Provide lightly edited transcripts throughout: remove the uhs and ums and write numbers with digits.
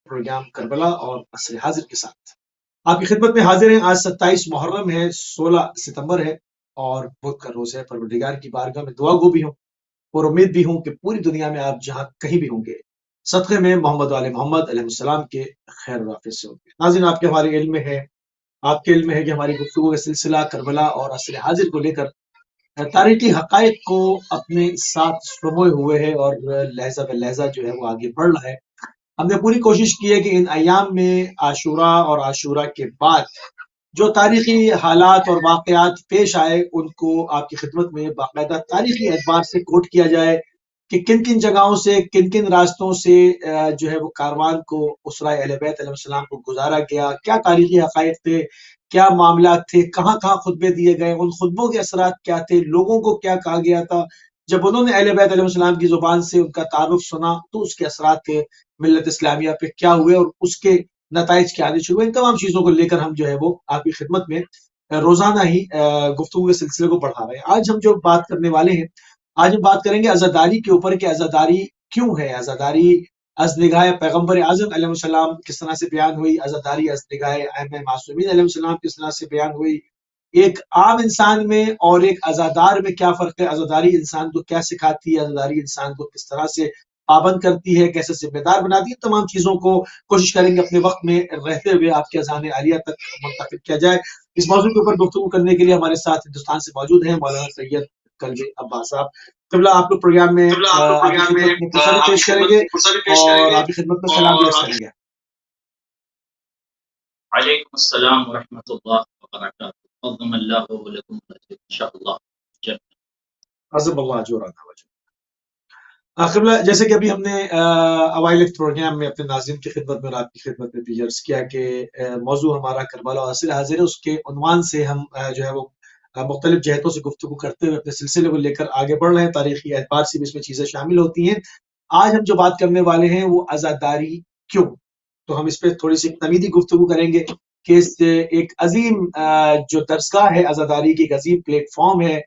Programme Karbala اور عصر حاضر کے ساتھ آپ کی خدمت میں حاضر ہیں۔ آج 27 محرم ہے، 16 ستمبر ہے اور بدھ کا روز ہے۔ پروردگار کی بارگاہ میں دعا گو بھی ہوں اور امید بھی ہوں کہ پوری دنیا میں آپ جہاں کہیں بھی ہوں گے صدقے میں محمد والے محمد علیہ السلام کے خیر و عافیت سے ہوں گے۔ ناظرین، آپ کے ہمارے علم میں ہے، آپ کے علم میں ہے کہ ہماری گفتگو کا سلسلہ کربلا اور عصر حاضر کو لے کر تاریخی حقائق کو اپنے ساتھ سموئے ہوئے ہے اور لہجہ بہ لہجہ جو ہے وہ آگے بڑھ رہا ہے۔ ہم نے پوری کوشش کی ہے کہ ان ایام میں عاشوراء اور عاشوراء کے بعد جو تاریخی حالات اور واقعات پیش آئے ان کو آپ کی خدمت میں باقاعدہ تاریخی اعتبار سے کوٹ کیا جائے کہ کن کن جگہوں سے، کن کن راستوں سے جو ہے وہ کاروان کو، اسرائے اہل بیت علیہ السلام کو گزارا گیا، کیا تاریخی حقائق تھے، کیا معاملات تھے، کہاں کہاں خطبے دیے گئے، ان خطبوں کے اثرات کیا تھے، لوگوں کو کیا کہا گیا تھا، جب انہوں نے اہل بیت علیہ السلام کی زبان سے ان کا تعارف سنا تو اس کے اثرات ملت اسلامیہ پہ کیا ہوئے اور اس کے نتائج کیا آنے شروع ہوئے۔ ان تمام چیزوں کو لے کر ہم جو ہے وہ آپ کی خدمت میں روزانہ ہی گفتگو کے سلسلے کو بڑھا رہے ہیں۔ آج ہم جو بات کرنے والے ہیں، آج ہم بات کریں گے عزاداری کے اوپر کہ عزاداری کیوں ہے، عزاداری از نگاہ پیغمبر اعظم علیہ السلام کس طرح سے بیان ہوئی، عزاداری از نگاہ ائمہ معصومین علیہ السلام کس طرح سے بیان ہوئی، ایک عام انسان میں اور ایک عزادار میں کیا فرق ہے، عزاداری انسان کو کیا سکھاتی ہے، عزاداری انسان کو کس طرح سے پابند کرتی ہے، کیسے ذمہ دار بناتی ہے۔ تمام چیزوں کو کوشش کریں گے اپنے وقت میں رہتے ہوئے آپ کے اذان عالیہ تک منتقل کیا جائے۔ اس موضوع کے اوپر گفتگو کرنے کے لیے ہمارے ساتھ ہندوستان سے موجود ہیں مولانا سید کلبی عباس صاحب۔ قبلہ آپ لوگ پروگرام میں آپ کی خدمت میں خطبہ پیش کریں گے اور آپ کی خدمت میں سلام پیش کریں گے۔ علیکم السلام ورحمۃ اللہ وبرکاتہ۔ عظم اللہ لکم انشاءاللہ۔ عظم اللہ اجورنا وجورکم۔ قبلہ جیسے کہ ابھی ہم نے اوائل پروگرام میں اپنے ناظرین کی خدمت میں اور آپ کی خدمت میں بھی عرض کیا کہ موضوع ہمارا کربلا اور عصر حاضر ہے، اس کے عنوان سے ہم جو ہے وہ مختلف جہتوں سے گفتگو کرتے ہوئے اپنے سلسلے کو لے کر آگے بڑھ رہے ہیں۔ تاریخی اعتبار سے بھی اس میں چیزیں شامل ہوتی ہیں۔ آج ہم جو بات کرنے والے ہیں وہ عزاداری کیوں، تو ہم اس پہ تھوڑی سی تمیدی گفتگو کریں گے کہ اس ایک عظیم جو درسگاہ ہے عزاداری کی، ایک عظیم پلیٹ فارم ہے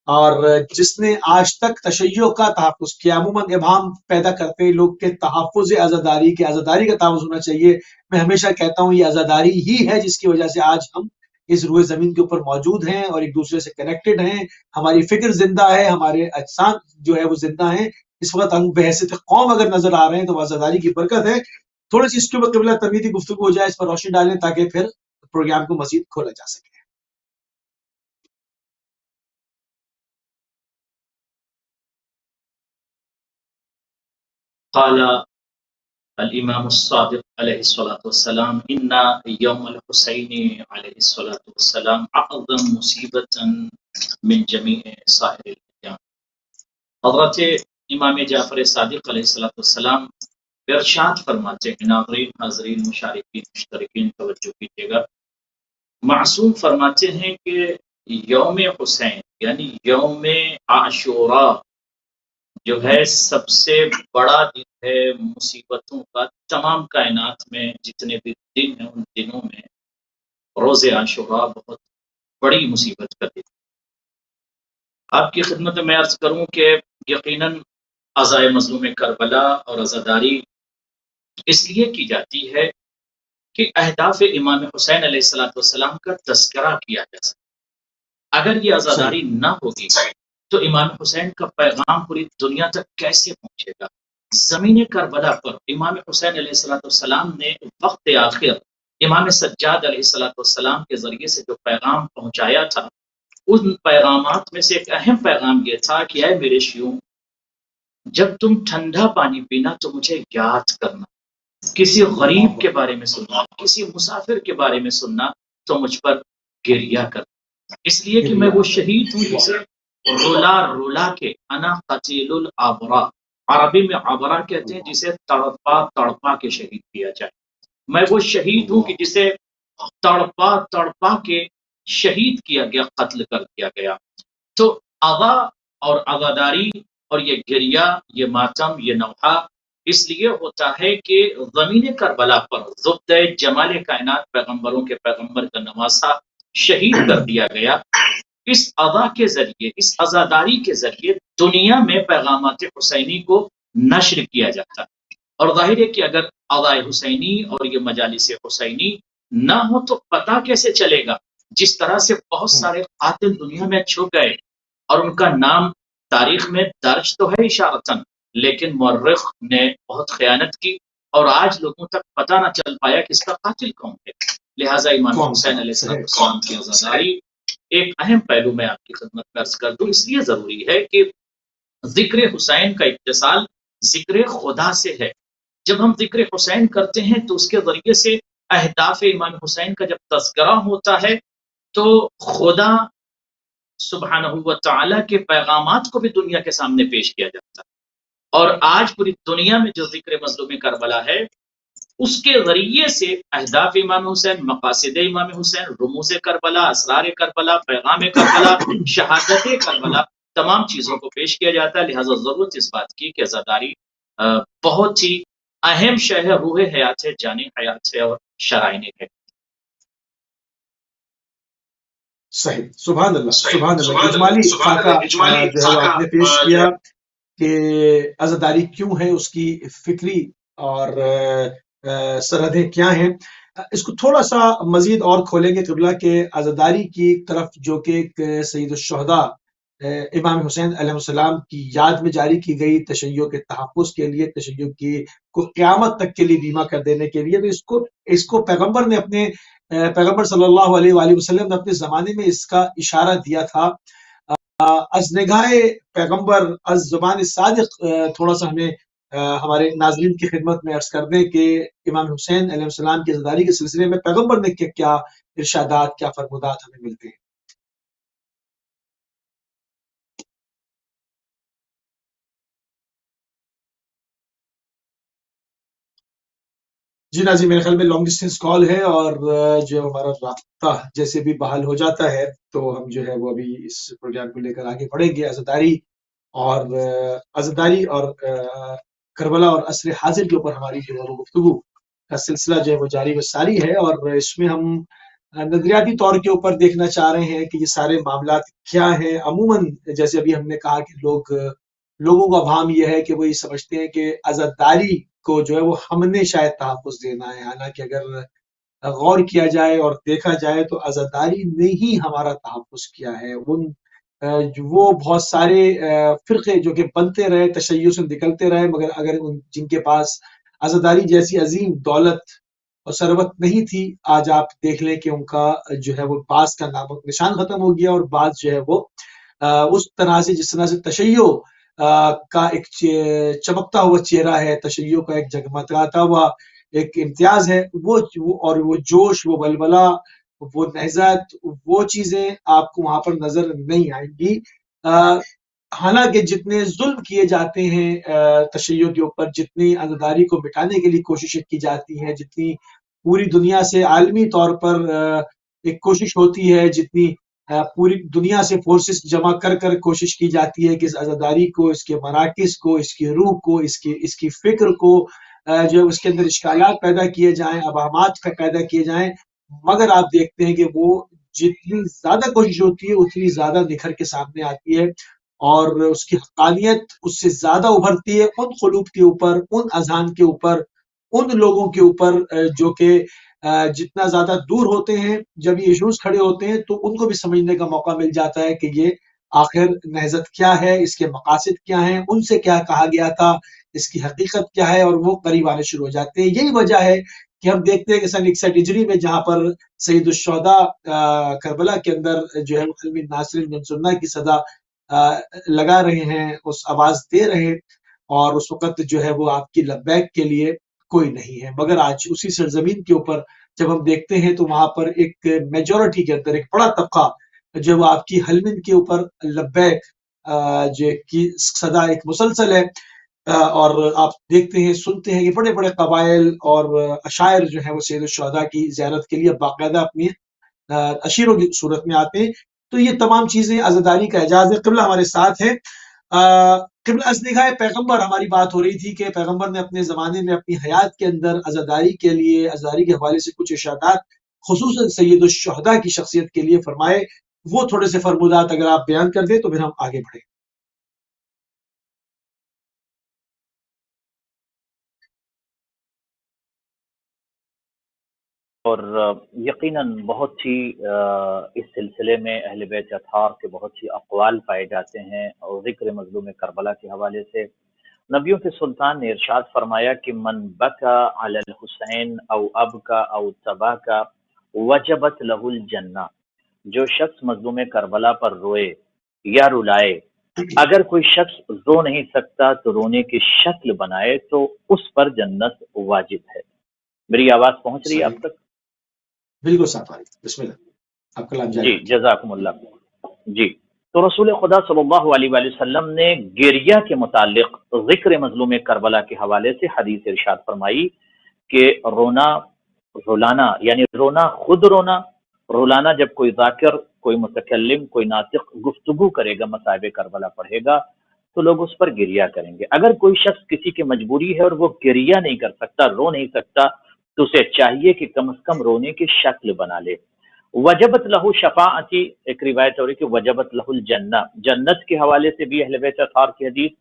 اور جس نے آج تک تشیع کا تحفظ کیا۔ عموماً ابہام پیدا کرتے ہیں لوگ کہ تحفظ عزاداری کے، عزاداری کا تحفظ ہونا چاہیے۔ میں ہمیشہ کہتا ہوں یہ عزاداری ہی ہے جس کی وجہ سے آج ہم اس روئے زمین کے اوپر موجود ہیں اور ایک دوسرے سے کنیکٹڈ ہیں، ہماری فکر زندہ ہے، ہمارے اجسام جو ہے وہ زندہ ہیں۔ اس وقت ہم بحیثیت قوم اگر نظر آ رہے ہیں تو وہ عزاداری کی برکت ہے۔ تھوڑی سی اس کے اوپر قبلہ تمیدی گفتگو ہو جائے، اس پر روشنی ڈالیں تاکہ پھر پروگرام کو مزید کھولا جا سکے۔ قال الامام الصادق علیہ الصلوۃ والسلام ان یوم الحسین علیہ الصلوۃ والسلام اعظم مصیبۃ من جمیع سائر الایام۔ حضرت امام جعفر صادق علیہ الصلوۃ والسلام ارشاد فرماتے ہیں، ناظرین، حاضرین، مشارکین، مشترکین توجہ کیجیے گا، معصوم فرماتے ہیں کہ یوم حسین یعنی یوم عاشوراء جو ہے سب سے بڑا دن ہے مصیبتوں کا۔ تمام کائنات میں جتنے بھی دن ہیں ان دنوں میں روز عاشوراء بہت بڑی مصیبت کا دن۔ آپ کی خدمت میں عرض کروں کہ یقیناً عزائے مظلوم کربلا اور عزاداری اس لیے کی جاتی ہے کہ اہداف امام حسین علیہ السلام کا تذکرہ کیا جا سکے۔ اگر یہ عزاداری نہ ہوگی تو امام حسین کا پیغام پوری دنیا تک کیسے پہنچے گا؟ زمین کربلا پر امام حسین علیہ السلام نے وقت آخر امام سجاد علیہ السلام کے ذریعے سے جو پیغام پہنچایا تھا، ان پیغامات میں سے ایک اہم پیغام یہ تھا کہ اے میرے شیوع، جب تم ٹھنڈا پانی پینا تو مجھے یاد کرنا، کسی غریب کے بارے میں سننا، کسی مسافر کے بارے میں سننا تو مجھ پر گریہ کرنا، اس لیے کہ میں وہ شہید ہوں جسے رولا رولا کے انا قتیل العبرا، عربی میں عبرا کہتے ہیں جسے تڑپا تڑپا کے شہید کیا جائے۔ میں وہ شہید ہوں کہ جسے تڑپا تڑپا کے شہید کیا گیا، قتل کر دیا گیا۔ تو عزا اور عزاداری اور یہ گریہ، یہ ماتم، یہ نوحہ اس لیے ہوتا ہے کہ زمین کربلا پر زبدہ جمال کائنات پیغمبروں کے پیغمبر کا نواسا شہید کر دیا گیا۔ اس عزا کے ذریعے، اس عزاداری کے ذریعے دنیا میں پیغامات حسینی کو نشر کیا جاتا ہے۔ اور ظاہر ہے کہ اگر اعضاء حسینی اور یہ مجالس حسینی نہ ہو تو پتہ کیسے چلے گا؟ جس طرح سے بہت سارے قاتل دنیا میں چھپ گئے اور ان کا نام تاریخ میں درج تو ہے اشارتاً، لیکن مورخ نے بہت خیانت کی اور آج لوگوں تک پتہ نہ چل پایا کہ اس کا قاتل کون ہے۔ لہٰذا امام حسین علیہ السلام کی عزاداری ایک اہم پہلو میں آپ کی خدمت میں عرض کر دوں، اس لیے ضروری ہے کہ ذکر حسین کا اتصال ذکر خدا سے ہے۔ جب ہم ذکر حسین کرتے ہیں تو اس کے ذریعے سے اہداف امام حسین کا جب تذکرہ ہوتا ہے تو خدا سبحانہ و تعالی کے پیغامات کو بھی دنیا کے سامنے پیش کیا جاتا ہے، اور آج پوری دنیا میں جو ذکر مظلوم کربلا ہے اس کے ذریعے سے اہداف امام حسین، مقاصد امام حسین، رموز کربلا، اسرار کربلا، پیغام کربلا، شہادت کربلا، تمام چیزوں کو پیش کیا جاتا ہے۔ لہٰذا ضرورت اس بات کی کہ عزاداری بہت ہی اہم شے ہے، روح حیات ہے، جان حیات ہے اور شرائن ہے۔ صحیح، سبحان اللہ، سبحان اللہ۔ اجمالی خاکہ جو ہے وہ آپ نے پیش کیا کہ عزاداری کیوں ہے، اس کی فکری اور سرحدیں کیا ہیں۔ اس کو تھوڑا سا مزید اور کھولیں گے قبلہ کے عزاداری کی طرف، جو کہ ایک سید الشہداء امام حسین علیہ السلام کی یاد میں جاری کی گئی، تشیع کے تحفظ کے لیے، تشیع کی کو قیامت تک کے لیے بیمہ کر دینے کے لیے۔ تو اس کو پیغمبر نے پیغمبر صلی اللہ علیہ وآلہ وسلم نے اپنے زمانے میں اس کا اشارہ دیا تھا۔ از نگاہ پیغمبر، از زبان صادق، تھوڑا سا ہمیں ہمارے ناظرین کی خدمت میں عرض کر دیں کہ امام حسین علیہ السلام کی عزاداری کے سلسلے میں پیغمبر نے کیا ارشادات، کیا فرمودات ہمیں ملتے ہیں۔ جی ناظرین، میرے خیال میں لانگ ڈسٹینس کال ہے، اور جو ہمارا رابطہ جیسے بھی بحال ہو جاتا ہے تو ہم جو ہے وہ ابھی اس پروگرام کو لے کر آگے بڑھیں گے۔ عزاداری اور کربلا اور عصر حاضر کے اوپر ہماری جو ہے وہ گفتگو کا سلسلہ جو ہے وہ جاری و ساری ہے، اور اس میں ہم نظریاتی طور کے اوپر دیکھنا چاہ رہے ہیں کہ یہ سارے معاملات کیا ہیں۔ عموماً جیسے ابھی ہم نے کہا کہ لوگوں کا بھام یہ ہے کہ وہ یہ سمجھتے ہیں کہ عزاداری کو جو ہے وہ ہم نے شاید تحفظ دینا ہے، حالانکہ اگر غور کیا جائے اور دیکھا جائے تو عزاداری نے ہی ہمارا تحفظ کیا ہے۔ وہ بہت سارے فرقے جو کہ بنتے رہے، تشیع سے نکلتے رہے، مگر اگر جن کے پاس عزاداری جیسی عظیم دولت اور ثروت نہیں تھی، آج آپ دیکھ لیں کہ ان کا جو ہے وہ بعض کا نام نشان ختم ہو گیا، اور بعض جو ہے وہ اس طرح سے جس طرح سے تشیع کا ایک چمکتا ہوا چہرہ ہے، تشیع کا ایک جگمگاتا ہوا ایک امتیاز ہے، اور وہ جوش، وہ ولولہ، وہ نہضت، وہ چیزیں آپ کو وہاں پر نظر نہیں آئیں گی۔ حالانکہ جتنے ظلم کیے جاتے ہیں تشیع کے اوپر، جتنی عزاداری کو مٹانے کے لیے کوششیں کی جاتی ہیں، جتنی پوری دنیا سے عالمی طور پر ایک کوشش ہوتی ہے، جتنی پوری دنیا سے فورسز جمع کر کوشش کی جاتی ہے کہ اس عزاداری کو، اس کے مراکز کو، اس کی روح کو، اس کی فکر کو، جو اس کے اندر اشکالات پیدا کیے جائیں، ابہامات پیدا کیے جائیں، مگر آپ دیکھتے ہیں کہ وہ جتنی زیادہ کوشش ہوتی ہے اتنی زیادہ نکھر کے سامنے آتی ہے، اور اس کی حقانیت اس سے زیادہ ابھرتی ہے ان قلوب کے اوپر، ان اذہان کے اوپر، ان لوگوں کے اوپر جو کہ جتنا زیادہ دور ہوتے ہیں، جب یہ ایشوز کھڑے ہوتے ہیں تو ان کو بھی سمجھنے کا موقع مل جاتا ہے کہ یہ آخر نہضت کیا ہے، اس کے مقاصد کیا ہیں، ان سے کیا کہا گیا تھا، اس کی حقیقت کیا ہے، اور وہ قریب آنے شروع ہو جاتے ہیں۔ یہی وجہ ہے کہ ہم دیکھتے ہیں کہ سن 61 ہجری میں جہاں پر سید الشہداء کربلا کے اندر جو ہے علمی ناصر منصورنا کی صدا لگا رہے ہیں، اس آواز دے رہے ہیں، اور اس وقت جو ہے وہ آپ کی لبیک کے لیے کوئی نہیں ہے، مگر آج اسی سرزمین کے اوپر جب ہم دیکھتے ہیں تو وہاں پر ایک میجورٹی کے اندر ایک بڑا طبقہ جو وہ آپ کی حلمن کے اوپر لبیک جو کی صدا ایک مسلسل ہے، اور آپ دیکھتے ہیں، سنتے ہیں کہ بڑے بڑے قبائل اور عشائر جو ہیں وہ سید الشہداء کی زیارت کے لیے باقاعدہ اپنی اشیروں کی صورت میں آتے ہیں۔ تو یہ تمام چیزیں عزاداری کا اعجاز ہے۔ قبلہ ہمارے ساتھ ہے۔ قبلہ از نگاہ پیغمبر ہماری بات ہو رہی تھی کہ پیغمبر نے اپنے زمانے میں اپنی حیات کے اندر عزاداری کے لیے، عزاداری کے حوالے سے کچھ ارشادات خصوصاً سید الشہداء کی شخصیت کے لیے فرمائے۔ وہ تھوڑے سے فرمودات اگر آپ بیان کر دیں تو پھر ہم آگے بڑھیں۔ اور یقیناً بہت ہی اس سلسلے میں اہل بیت اطہار کے بہت ہی اقوال پائے جاتے ہیں، اور ذکر مظلوم کربلا کے حوالے سے نبیوں کے سلطان نے ارشاد فرمایا کہ من بکا علی الحسین او ابکا او تباکا وجبت لہ الجنہ، جو شخص مظلوم کربلا پر روئے یا رلائے، اگر کوئی شخص رو نہیں سکتا تو رونے کی شکل بنائے تو اس پر جنت واجب ہے۔ میری آواز پہنچ رہی ہے اب صحیح، تک؟ بالکل صاف آ رہی ہے۔ بسم اللہ، آپ کلام جاری جی رکھیے۔ جزاکم اللہ۔ جی تو رسول خدا صلی اللہ علیہ وآلہ وسلم نے گریہ کے متعلق ذکر مظلوم کربلا کے حوالے سے حدیث ارشاد فرمائی کہ رونا، رلانا یعنی رونا خود رونا، رلانا جب کوئی ذاکر، کوئی متکلم، کوئی ناطق گفتگو کرے گا، مصائب کربلا پڑھے گا تو لوگ اس پر گریہ کریں گے۔ اگر کوئی شخص کسی کی مجبوری ہے اور وہ گریہ نہیں کر سکتا، رو نہیں سکتا، تو اسے چاہیے کہ کم از کم رونے کی شکل بنا لے۔ وجبت لہو شفاعتی، ایک روایت ہو رہی کہ وجبت لہو الجنہ، جنت کے حوالے سے بھی اہل بیت اطہار کی حدیث،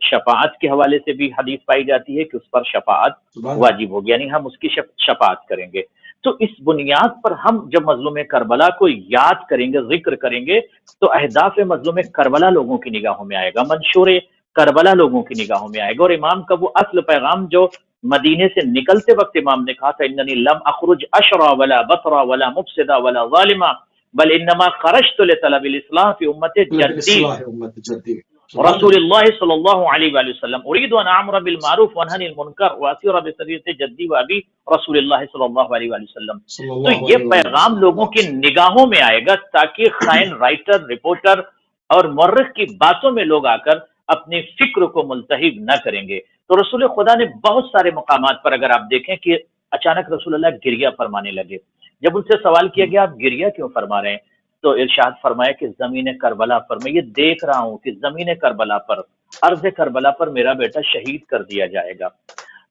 شفاعت کے حوالے سے بھی حدیث پائی جاتی ہے کہ اس پر شفاعت سبحان اللہ۔ واجب ہوگی، یعنی ہم اس کی شفاعت کریں گے۔ تو اس بنیاد پر ہم جب مظلوم کربلا کو یاد کریں گے، ذکر کریں گے، تو اہداف مظلوم کربلا لوگوں کی نگاہوں میں آئے گا، منشور کربلا لوگوں کی نگاہوں میں آئے گا، اور امام کا وہ اصل پیغام جو مدینے سے نکلتے وقت امام نے کہا تھا، اننی لم اخرج اشرا ولا بطرا ولا مفسدا ولا ظالما بل انما خرجت لطلب الاصلاح فی امت جدی اصلاح امت جدی، سبحان رسول اللہ۔ اللہ صلی اللہ علیہ وآلہ وسلم، اريد ان اعمر بالمعروف وانهى عن المنکر واسیر بسریۃ جدی وابی رسول اللہ صلی اللہ علیہ وآلہ وسلم۔ صلی تو اللہ یہ علیہ وآلہ پیغام وسلم، لوگوں کی نگاہوں میں آئے گا تاکہ خائن رائٹر، رپورٹر اور مورخ کی باتوں میں لوگ آ کر اپنی فکر کو ملتہب نہ کریں گے۔ تو رسول خدا نے بہت سارے مقامات پر اگر آپ دیکھیں کہ اچانک رسول اللہ گریہ فرمانے لگے، جب ان سے سوال کیا گیا آپ گریہ کیوں فرما رہے ہیں، تو ارشاد فرمایا کہ زمین کربلا پر میں یہ دیکھ رہا ہوں کہ زمین کربلا پر، ارض کربلا پر میرا بیٹا شہید کر دیا جائے گا۔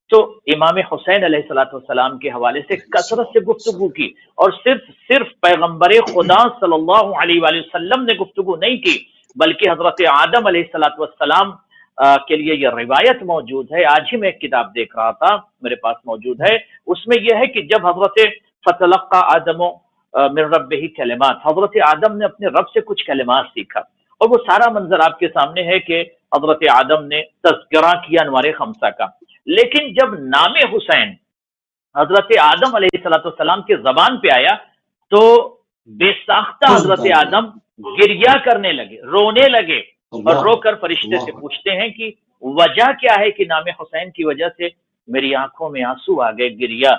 تو امام حسین علیہ الصلوۃ والسلام کے حوالے سے کثرت سے گفتگو کی، اور صرف پیغمبر خدا صلی اللہ علیہ وآلہ وسلم نے گفتگو نہیں کی، بلکہ حضرت آدم علیہ الصلوۃ والسلام کے لیے یہ روایت موجود ہے۔ آج ہی میں ایک کتاب دیکھ رہا تھا، میرے پاس موجود ہے، اس میں یہ ہے کہ جب حضرت فتلقى آدم من ربہ کلمات، حضرت آدم نے اپنے رب سے کچھ کلمات سیکھا، اور وہ سارا منظر آپ کے سامنے ہے کہ حضرت آدم نے تذکرہ کیا انوار خمسہ کا، لیکن جب نام حسین حضرت آدم علیہ السلام کے زبان پہ آیا تو بے ساختہ حضرت آدم گریہ کرنے لگے، رونے لگے، اور رو کر فرشتے سے پوچھتے ہیں کہ وجہ کیا ہے کہ نام حسین کی وجہ سے میری آنکھوں میں آنسو آ گئے، گریہ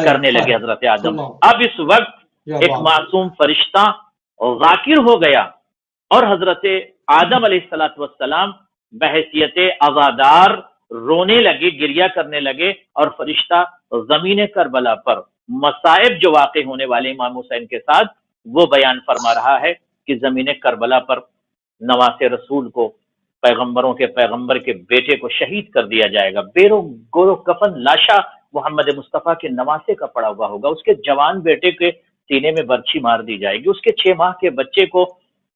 کرنے لگے حضرت آدم۔ اب اس وقت ایک معصوم فرشتہ ذاکر ہو گیا، اور حضرت آدم علیہ السلام بحیثیت عزادار رونے لگے، گریہ کرنے لگے، اور فرشتہ زمین کربلا پر مصائب جو واقع ہونے والے امام حسین کے ساتھ وہ بیان فرما رہا ہے کہ زمین کربلا پر نواس رسول کو، پیغمبروں کے پیغمبر کے بیٹے کو شہید کر دیا جائے گا، بیرو گورو کفن لاشا محمد مصطفیٰ کے نواسے کا پڑا ہوا ہوگا، اس کے جوان بیٹے کے سینے میں برچھی مار دی جائے گی، اس کے 6 ماہ کے بچے کو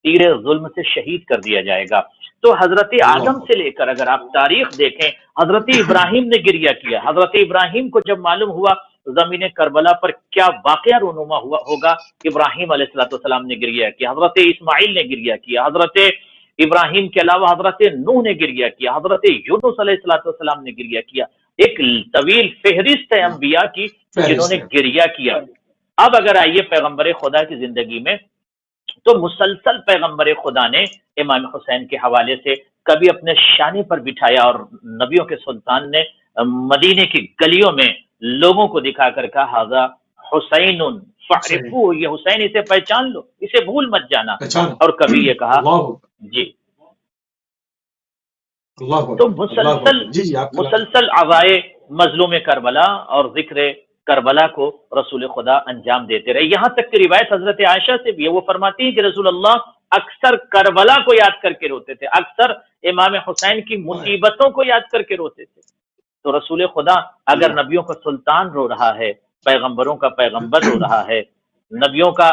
تیر ظلم سے شہید کر دیا جائے گا۔ تو حضرت آدم سے لے کر اگر آپ تاریخ دیکھیں، حضرت ابراہیم نے گریہ کیا، حضرت ابراہیم کو جب معلوم ہوا زمین کربلا پر کیا واقعہ رونما ہوا ہوگا، ابراہیم علیہ السلام نے گریہ کیا، حضرت اسماعیل نے گریہ کیا، حضرت ابراہیم کے علاوہ حضرت نوح نے گریہ کیا، حضرت یونس علیہ السلام نے گریہ کیا، ایک طویل فہرست ہے انبیاء کی جنہوں نے گریہ کیا۔ اب اگر آئیے پیغمبر خدا کی زندگی میں، تو مسلسل پیغمبر خدا نے امام حسین کے حوالے سے کبھی اپنے شانے پر بٹھایا، اور نبیوں کے سلطان نے مدینے کی گلیوں میں لوگوں کو دکھا کر کہا ھذا حسین فاعرفوہ، یہ حسین، اسے پہچان لو، اسے بھول مت جانا، اور کبھی یہ کہا جی۔ تو مسلسل عزائے مظلوم کربلا اور ذکر کربلا کو رسول خدا انجام دیتے رہے، یہاں تک کہ روایت حضرت عائشہ سے بھی ہے، وہ فرماتی ہیں کہ رسول اللہ اکثر کربلا کو یاد کر کے روتے تھے، اکثر امام حسین کی مصیبتوں کو یاد کر کے روتے تھے۔ تو رسول خدا اگر نبیوں کا سلطان رو رہا ہے، پیغمبروں کا پیغمبر رو رہا ہے، نبیوں کا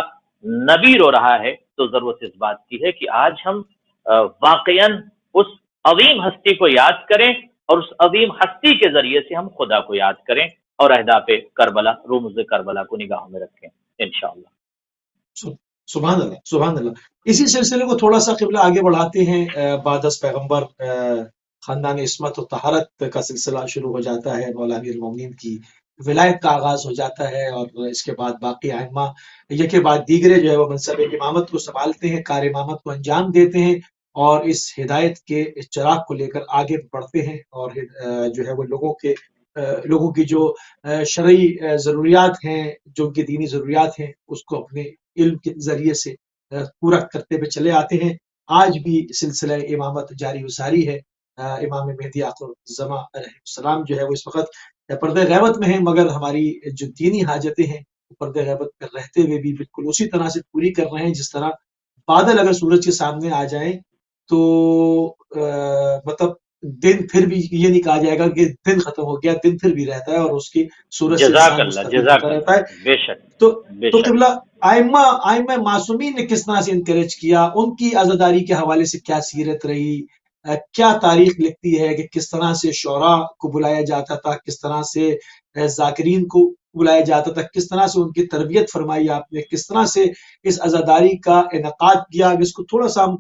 نبی رو رہا ہے، تو ضرورت اس بات کی ہے کہ آج ہم واقعاً اس عظیم ہستی کو یاد کریں، اور اس عظیم ہستی کے ذریعے سے ہم خدا کو یاد کریں۔ اور اہداف کربلا، رموز کربلا کو نگاہوں میں رکھیں انشاءاللہ۔ سبحان اللہ، سبحان اللہ۔ اسی سلسلے کو تھوڑا سا قبلہ آگے بڑھاتے ہیں، بعد از پیغمبر خاندان عصمت و طہارت کا سلسلہ شروع ہو جاتا ہے، مولا امیر المومنین کی ولایت کا آغاز ہو جاتا ہے، اور اس کے بعد باقی ائمہ یکے بعد دیگرے جو ہے وہ منصب امامت کو سنبھالتے ہیں، کار امامت کو انجام دیتے ہیں، اور اس ہدایت کے اس چراغ کو لے کر آگے بڑھتے ہیں، اور جو ہے وہ لوگوں کی جو شرعی ضروریات ہیں، جو ان کی دینی ضروریات ہیں، اس کو اپنے علم کے ذریعے سے پورا کرتے ہوئے چلے آتے ہیں۔ آج بھی سلسلہ امامت جاری و ساری ہے۔ امام مہدی آخر الزماں علیہ السلام جو ہے وہ اس وقت پردہ غیبت میں ہیں، مگر ہماری جو دینی حاجتیں ہیں پردہ غیبت میں رہتے ہوئے بھی بالکل اسی طرح سے پوری کر رہے ہیں، جس طرح بادل اگر سورج کے سامنے آ جائیں تو مطلب دن پھر بھی یہ نہیں کہا جائے گا کہ دن ختم ہو گیا، دن پھر بھی رہتا ہے، اور اس کی سورج سے جزاک انسان اللہ، مستقبل جزاک ہوتا رہتا ہے۔ اللہ، بے شک تو بے تو شک۔ قبلہ ائمہ معصومین نے کس طرح سے انکریج کیا، ان کی عزاداری کے حوالے سے کیا سیرت رہی، کیا تاریخ لکھتی ہے کہ کس طرح سے شعراء کو بلایا جاتا تھا، کس طرح سے ذاکرین کو بلایا جاتا تھا، کس طرح سے ان کی تربیت فرمائی آپ نے، کس طرح سے اس عزاداری کا انعقاد کیا۔ اس کو تھوڑا سا ہم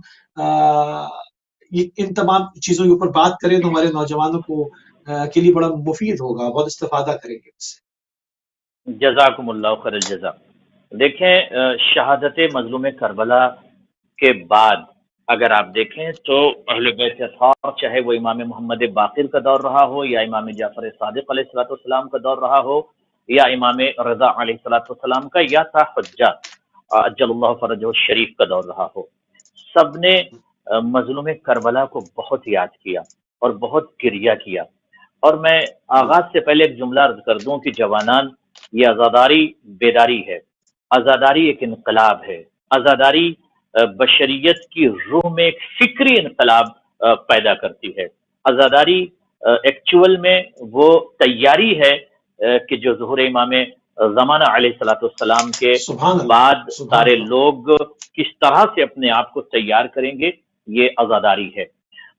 ان تمام چیزوں کے اوپر بات کریں تو ہمارے نوجوانوں کو کے لیے بڑا مفید ہوگا، بہت استفادہ کریں گے اس سے۔ جزاکم اللہ خیر الجزا۔ دیکھیں شہادت مظلوم کربلا کے بعد اگر آپ دیکھیں تو اہل بیت اطہار، چاہے وہ امام محمد باقر کا دور رہا ہو، یا امام جعفر صادق علیہ السلام کا دور رہا ہو، یا امام رضا علیہ السلام کا، یا تا حجہ عجل اللہ فرجہ الشریف کا دور رہا ہو، سب نے مظلوم کربلا کو بہت یاد کیا اور بہت گریہ کیا۔ اور میں آغاز سے پہلے ایک جملہ عرض کر دوں کہ جوانان، یہ عزاداری بیداری ہے، عزاداری ایک انقلاب ہے، عزاداری بشریت کی روح میں ایک فکری انقلاب پیدا کرتی ہے۔ عزاداری ایکچول میں وہ تیاری ہے کہ جو ظہور امام زمانہ علیہ السلام کے بعد سارے لوگ کس طرح سے اپنے آپ کو تیار کریں گے، یہ عزاداری ہے۔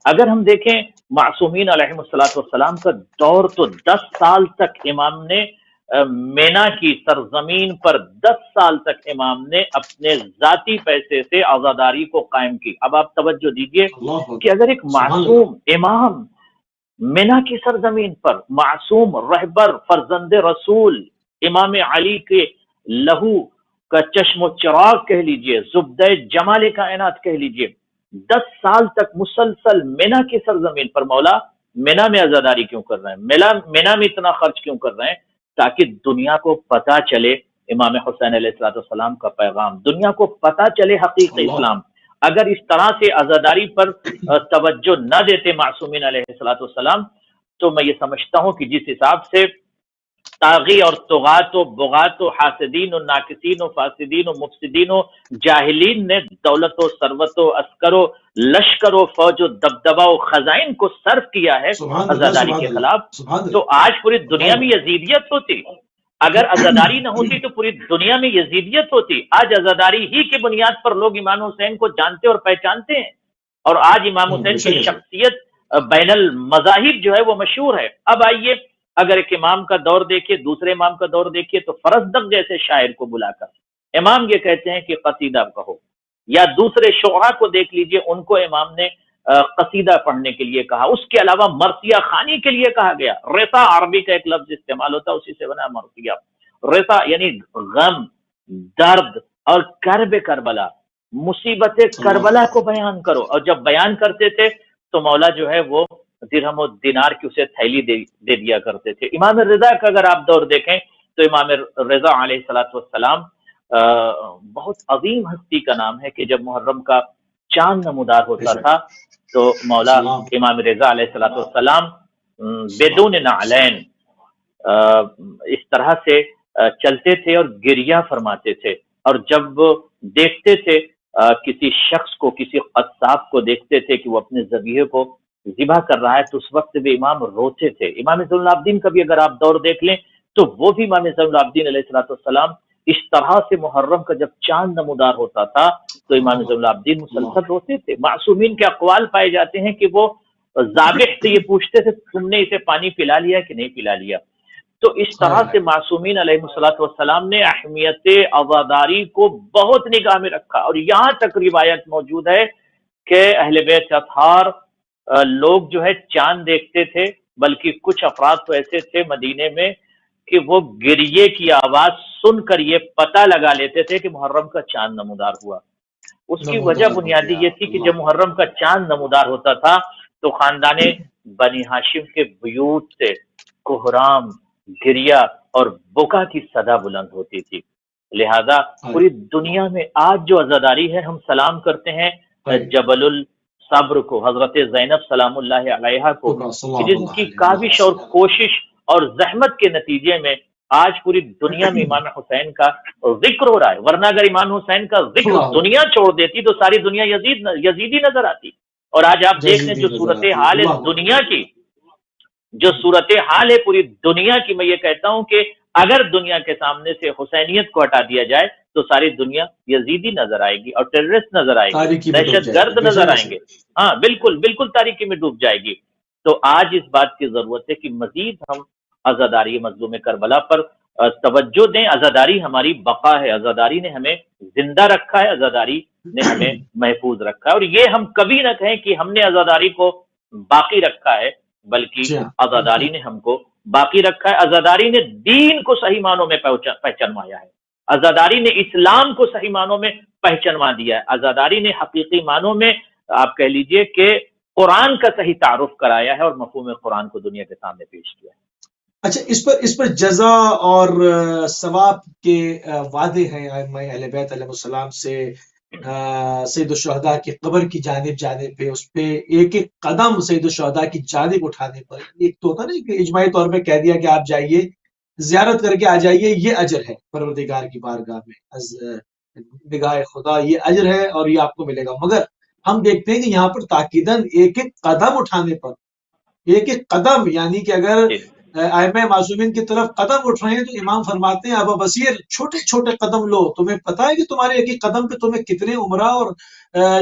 اگر ہم دیکھیں معصومین علیہ السلام کا دور تو 10 سال تک امام نے مینا کی سرزمین پر 10 سال تک امام نے اپنے ذاتی پیسے سے عزاداری کو قائم کی۔ اب آپ توجہ دیجئے کہ اگر ایک معصوم امام مینا کی سرزمین پر، معصوم رہبر فرزند رسول امام علی کے لہو کا چشم و چراغ کہہ لیجئے، زبدہ جمال کائنات کہہ لیجئے، 10 سال تک مسلسل مینا کی سرزمین پر، مولا مینا میں عزاداری کیوں کر رہے ہیں، مینا میں اتنا خرچ کیوں کر رہے ہیں؟ تاکہ دنیا کو پتا چلے امام حسین علیہ السلام کا پیغام، دنیا کو پتا چلے حقیقی اسلام۔ اگر اس طرح سے عزاداری پر توجہ نہ دیتے معصومین علیہ السلام، تو میں یہ سمجھتا ہوں کہ جس حساب سے طاغی اور طغات و بغات و حاسدین و ناکسین و فاسدین و مفسدین و جاہلین نے دولت و ثروت و عسکر و لشکر و فوج و دبدبہ و خزائن کو صرف کیا ہے عزاداری کے خلاف، تو آج پوری دنیا میں یزیدیت ہوتی۔ اگر عزاداری نہ ہوتی تو پوری دنیا میں یزیدیت ہوتی۔ آج عزاداری ہی کی بنیاد پر لوگ امام حسین کو جانتے اور پہچانتے ہیں، اور آج امام حسین کی شخصیت بین المذاہب جو ہے وہ مشہور ہے۔ اب آئیے اگر ایک امام کا دور دیکھیے، دوسرے امام کا دور دیکھیے، تو فرزدق جیسے شاعر کو بلا کر امام یہ کہتے ہیں کہ قصیدہ کہو، یا دوسرے شعراء کو دیکھ لیجئے، ان کو امام نے قصیدہ پڑھنے کے لیے کہا۔ اس کے علاوہ مرثیہ خوانی کے لیے کہا گیا۔ رثا عربی کا ایک لفظ استعمال ہوتا ہے، اسی سے بنا مرثیہ۔ رثا یعنی غم، درد اور کرب کربلا، مصیبت کربلا کو بیان کرو۔ اور جب بیان کرتے تھے تو مولا جو ہے وہ درہم و دینار کی اسے تھیلی دے دیا کرتے تھے۔ امام رضا کا اگر آپ دور دیکھیں تو امام رضا علیہ السلام بہت عظیم ہستی کا نام ہے کہ جب محرم کا چاند نمودار ہوتا تھا تو مولا امام رضا علیہ السلام بدون نعلین اس طرح سے چلتے تھے اور گریہ فرماتے تھے، اور جب دیکھتے تھے کسی شخص کو، کسی قصاب کو دیکھتے تھے کہ وہ اپنے ذبیحے کو ذبح کر رہا ہے تو اس وقت بھی امام روتے تھے۔ امام زین العابدین کا بھی اگر آپ دور دیکھ لیں تو وہ بھی امام زین العابدین علیہ السلام اس طرح سے محرم کا جب چاند نمودار ہوتا تھا تو امام زین العابدین مسلسل روتے تھے۔ معصومین کے اقوال پائے جاتے ہیں کہ وہ ذابح سے یہ پوچھتے تھے تم نے اسے پانی پلا لیا کہ نہیں پلا لیا۔ تو اس طرح سے معصومین علیہ الصلوۃ والسلام نے اہمیت عزاداری کو بہت نگاہ میں رکھا، اور یہاں تک روایت موجود ہے کہ اہل بیت اطہار لوگ جو ہے چاند دیکھتے تھے، بلکہ کچھ افراد تو ایسے تھے مدینے میں کہ وہ گریے کی آواز سن کر یہ پتہ لگا لیتے تھے کہ محرم کا چاند نمودار ہوا۔ اس کی وجہ بنیادی یہ تھی کہ جب محرم کا چاند نمودار ہوتا تھا تو خاندان بنی ہاشم کے بیوت سے کوہرام، گریا اور بکا کی صدا بلند ہوتی تھی۔ لہذا پوری دنیا میں آج جو عزاداری ہے، ہم سلام کرتے ہیں جبل الصبر کو، حضرت زینب سلام اللہ علیہا کو، جن کی کاوش اور کوشش اور زحمت کے نتیجے میں آج پوری دنیا میں امام حسین کا ذکر ہو رہا ہے، ورنہ اگر امام حسین کا ذکر دنیا چھوڑ دیتی تو ساری دنیا یزیدی نظر آتی۔ اور آج آپ دیکھ لیں جو صورتحال ہے دنیا کی، جو صورتحال ہے پوری دنیا کی، میں یہ کہتا ہوں کہ اگر دنیا کے سامنے سے حسینیت کو ہٹا دیا جائے تو ساری دنیا یزیدی نظر آئے گی اور ٹیررسٹ نظر آئے گی، دہشت گرد نظر آئیں گے، ہاں بالکل بالکل تاریکی میں ڈوب جائے گی۔ تو آج اس بات کی ضرورت ہے کہ مزید ہم عزاداری مظلوم کربلا پر توجہ دیں۔ عزاداری ہماری بقا ہے، عزاداری نے ہمیں زندہ رکھا ہے، عزاداری نے ہمیں محفوظ رکھا ہے، اور یہ ہم کبھی نہ کہیں کہ ہم نے عزاداری کو باقی رکھا ہے، بلکہ عزاداری نے ہم کو باقی رکھا ہے۔ عزاداری نے دین کو صحیح معنوں میں پہچانوایا ہے، عزاداری نے اسلام کو صحیح معنوں میں پہچانوا دیا ہے، عزاداری نے حقیقی معنوں میں آپ کہہ لیجئے کہ قرآن کا صحیح تعارف کرایا ہے اور مفہوم قرآن کو دنیا کے سامنے پیش کیا ہے۔ اچھا، اس پر جزا اور ثواب کے وعدے ہیں ائمہ اہل بیت علیہ السلام سے سید الشہداء کی قبر کی جانب جانے پہ، اس پہ ایک ایک قدم سید الشہداء کی جانب اٹھانے پر، ایک تو ہوتا نا کہ اجماعی طور پہ کہہ دیا کہ آپ جائیے زیارت کر کے آ جائیے، یہ اجر ہے پروردگار کی بارگاہ میں، از نگاہ خدا یہ اجر ہے اور یہ آپ کو ملے گا۔ مگر ہم دیکھتے ہیں کہ یہاں پر تاکیداً ایک ایک قدم اٹھانے پر، ایک ایک قدم، یعنی کہ اگر ائمہ معصومین کی طرف قدم اٹھ رہے ہیں تو امام فرماتے ہیں ابا بصیر چھوٹے چھوٹے قدم لو، تمہیں پتہ ہے کہ تمہارے ایک ایک قدم پہ تمہیں کتنے عمرہ اور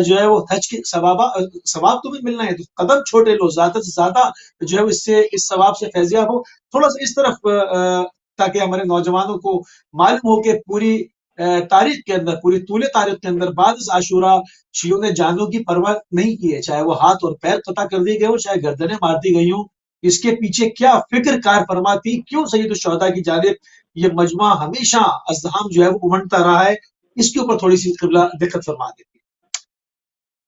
جو ہے وہ حج کے ثواب تمہیں ملنا ہے، تو قدم چھوٹے لو، زیادہ سے زیادہ جو ہے اس ثواب سے فیضیاب ہو۔ تھوڑا سا اس طرف تاکہ ہمارے نوجوانوں کو معلوم ہو کہ پوری تاریخ کے اندر، پوری طول تاریخ کے اندر بعد از عاشورہ شیعوں نے جانوں کی پرواہ نہیں کی ہے، چاہے وہ ہاتھ اور پیر قطع کر دیے گئے ہوں، چاہے گردنیں مار دی گئی ہوں۔ اس کے پیچھے کیا فکر کار فرما تھی، کیوں سید الشہداء کی جانب یہ مجمع ہمیشہ ازدحام جو ہے وہ امنڈتا رہا ہے، اس کے اوپر تھوڑی سی قبلہ دقت فرما دیتی۔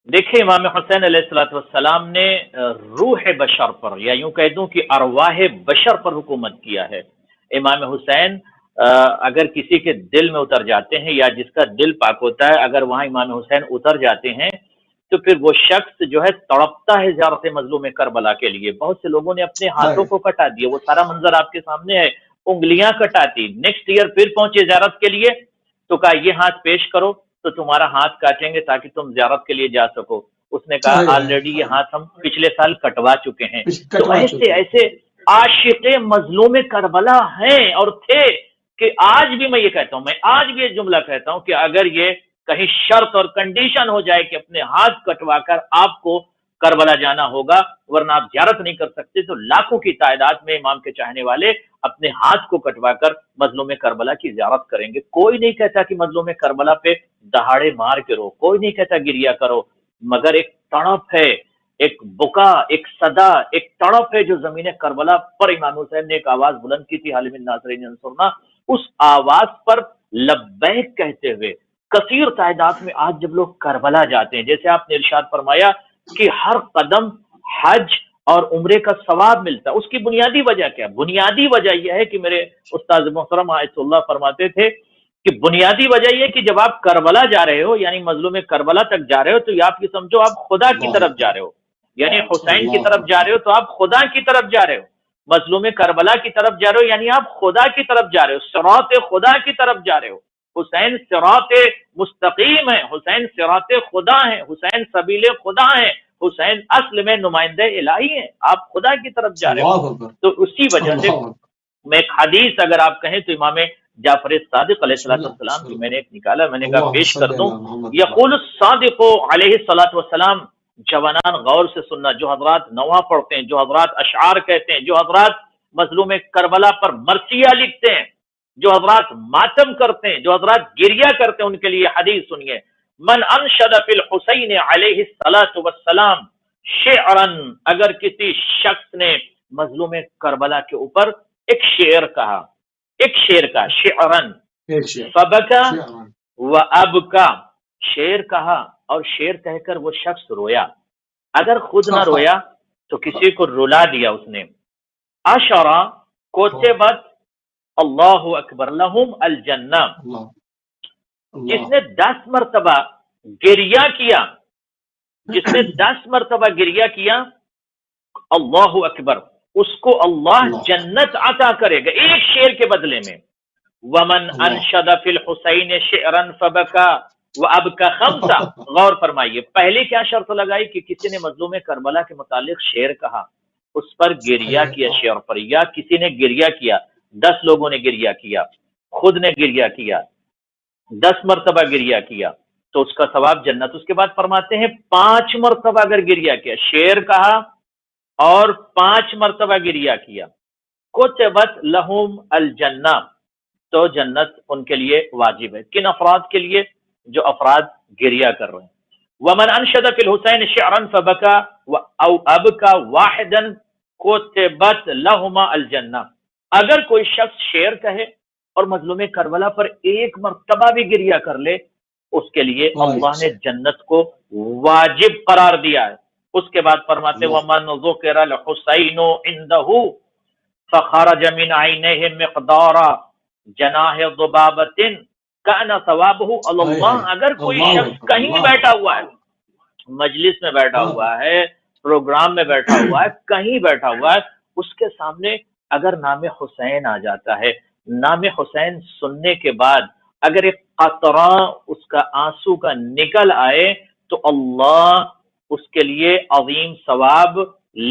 دیکھیں، امام حسین علیہ السلام نے روح بشر پر، یا یوں کہہ دوں کہ ارواح بشر پر حکومت کیا ہے۔ امام حسین اگر کسی کے دل میں اتر جاتے ہیں، یا جس کا دل پاک ہوتا ہے، اگر وہاں امام حسین اتر جاتے ہیں تو پھر وہ شخص جو ہے تڑپتا ہے زیارت مظلوم کربلا کے لیے۔ بہت سے لوگوں نے اپنے ہاتھوں کو کٹا دیا، وہ سارا منظر آپ کے سامنے ہے، انگلیاں کٹاتی۔ نیکسٹ ایئر پھر پہنچے زیارت کے لیے تو کہا یہ ہاتھ پیش کرو تو تمہارا ہاتھ کاٹیں گے تاکہ تم زیارت کے لیے جا سکو۔ اس نے کہا آلریڈی یہ ہاتھ ہم پچھلے سال کٹوا چکے ہیں۔ تو ایسے عاشق مظلوم کربلا ہیں اور تھے کہ آج بھی میں یہ کہتا ہوں، میں آج بھی یہ جملہ کہتا ہوں کہ اگر یہ کہیں شرط اور کنڈیشن ہو جائے کہ اپنے ہاتھ کٹوا کر آپ کو کربلا جانا ہوگا ورنہ آپ زیارت نہیں کر سکتے، تو لاکھوں کی تعداد میں امام کے چاہنے والے اپنے ہاتھ کو کٹوا کر مظلوم کربلا کی زیارت کریں گے۔ کوئی نہیں کہتا کہ مظلوم کربلا پہ دہاڑے مار کے رو، کوئی نہیں کہتا گریا کرو، مگر ایک تڑپ ہے، ایک بکا، ایک صدا، ایک تڑپ ہے جو زمین کربلا پر امام حسین نے ایک آواز بلند کی تھی، حالم الناصرین انصرنا، اس آواز پر لبیک کہتے ہوئے کثیر تعداد میں آج جب لوگ کربلا جاتے ہیں، جیسے آپ نے ارشاد فرمایا کہ ہر قدم حج اور عمرے کا ثواب ملتا ہے، اس کی بنیادی وجہ کیا؟ بنیادی وجہ یہ ہے کہ میرے استاد محترم آیت اللہ فرماتے تھے کہ بنیادی وجہ یہ کہ جب آپ کربلا جا رہے ہو، یعنی مظلوم کربلا تک جا رہے ہو، تو آپ یہ سمجھو آپ خدا کی طرف جا رہے ہو، یعنی حسین کی طرف جا رہے ہو تو آپ خدا کی طرف جا رہے ہو، مظلوم کربلا کی طرف جا رہے ہو یعنی آپ خدا کی طرف جا رہے ہو، صراط خدا کی طرف جا رہے ہو۔ حسین صراط مستقیم ہے، حسین صراط خدا ہیں، حسین سبیل خدا ہیں، حسین اصل میں نمائندہ الہی ہیں، آپ خدا کی طرف جا رہے ہو۔ تو اسی وجہ سے میں ایک حدیث اگر آپ کہیں تو امام جعفر صادق علیہ السلام کی میں نے ایک نکالا، میں نے کہا پیش کر دوں۔ یقول الصادق علیہ السلام، جوانان غور سے سننا، جو حضرات نوا پڑھتے ہیں، جو حضرات اشعار کہتے ہیں، جو حضرات مظلوم کربلا پر مرثیہ لکھتے ہیں، جو حضرات ماتم کرتے ہیں، جو حضرات گریہ کرتے ہیں، ان کے لیے حدیث سنیے، من انشد فی الحسین علیہ السلام شعرا، اگر کسی شخص نے مظلوم کربلا کے اوپر ایک شعر کہا، ایک شعر کا شعرن، ایک شعر فبکا شعراً، وابکا، شعر کہا اور شعر کہہ کر وہ شخص رویا، اگر خود نہ رویا تو کسی کو رلا دیا اس نے، اشرا کوتبت اللہ اکبر لہم الجنہ، اللہ جس اللہ نے 10 مرتبہ گریہ کیا، جس نے 10 مرتبہ گریہ کیا، اللہ اکبر، اس کو اللہ اللہ جنت عطا کرے گا ایک شعر کے بدلے میں۔ ومن اللہ انشد فی الحسین شعرا فبکا وابکا خمسہ، غور فرمائیے، پہلے کیا شرط لگائی کہ کسی نے مظلوم کربلا کے متعلق شعر کہا، اس پر گریہ کیا شعر پر، یا کسی نے گریہ کیا، 10 لوگوں نے گریہ کیا، خود نے گریہ کیا، 10 مرتبہ گریہ کیا تو اس کا ثواب جنت۔ اس کے بعد فرماتے ہیں 5 مرتبہ اگر گریہ کیا، شعر کہا اور 5 مرتبہ گریہ کیا، کتبت لہم الجنہ، تو جنت ان کے لیے واجب ہے۔ کن افراد کے لیے؟ جو افراد گریہ کر رہے ہیں۔ ومن انشد فی الحسین شعرا فبکا او ابکا واحدا کتبت لہما الجنہ، اگر کوئی شخص شعر کہے اور مظلوم کربلا پر ایک مرتبہ بھی گریہ کر لے، اس کے لیے اللہ نے جنت کو واجب قرار دیا ہے۔ اس کے بعد فرماتے ومن ذکر الحسین عنده فخرج من عینیہ مقدار جناح ضبابۃ کان ثوابہ اللہ، اگر کوئی شخص کہیں بیٹھا ہوا ہے، مجلس میں بیٹھا ہوا ہے، پروگرام میں بیٹھا ہوا ہے، کہیں بیٹھا ہوا ہے، اس کے سامنے اگر نام حسین آ جاتا ہے، نام حسین سننے کے بعد اگر ایک قطرہ اس کا آنسو کا نکل آئے تو اللہ اس کے لیے عظیم ثواب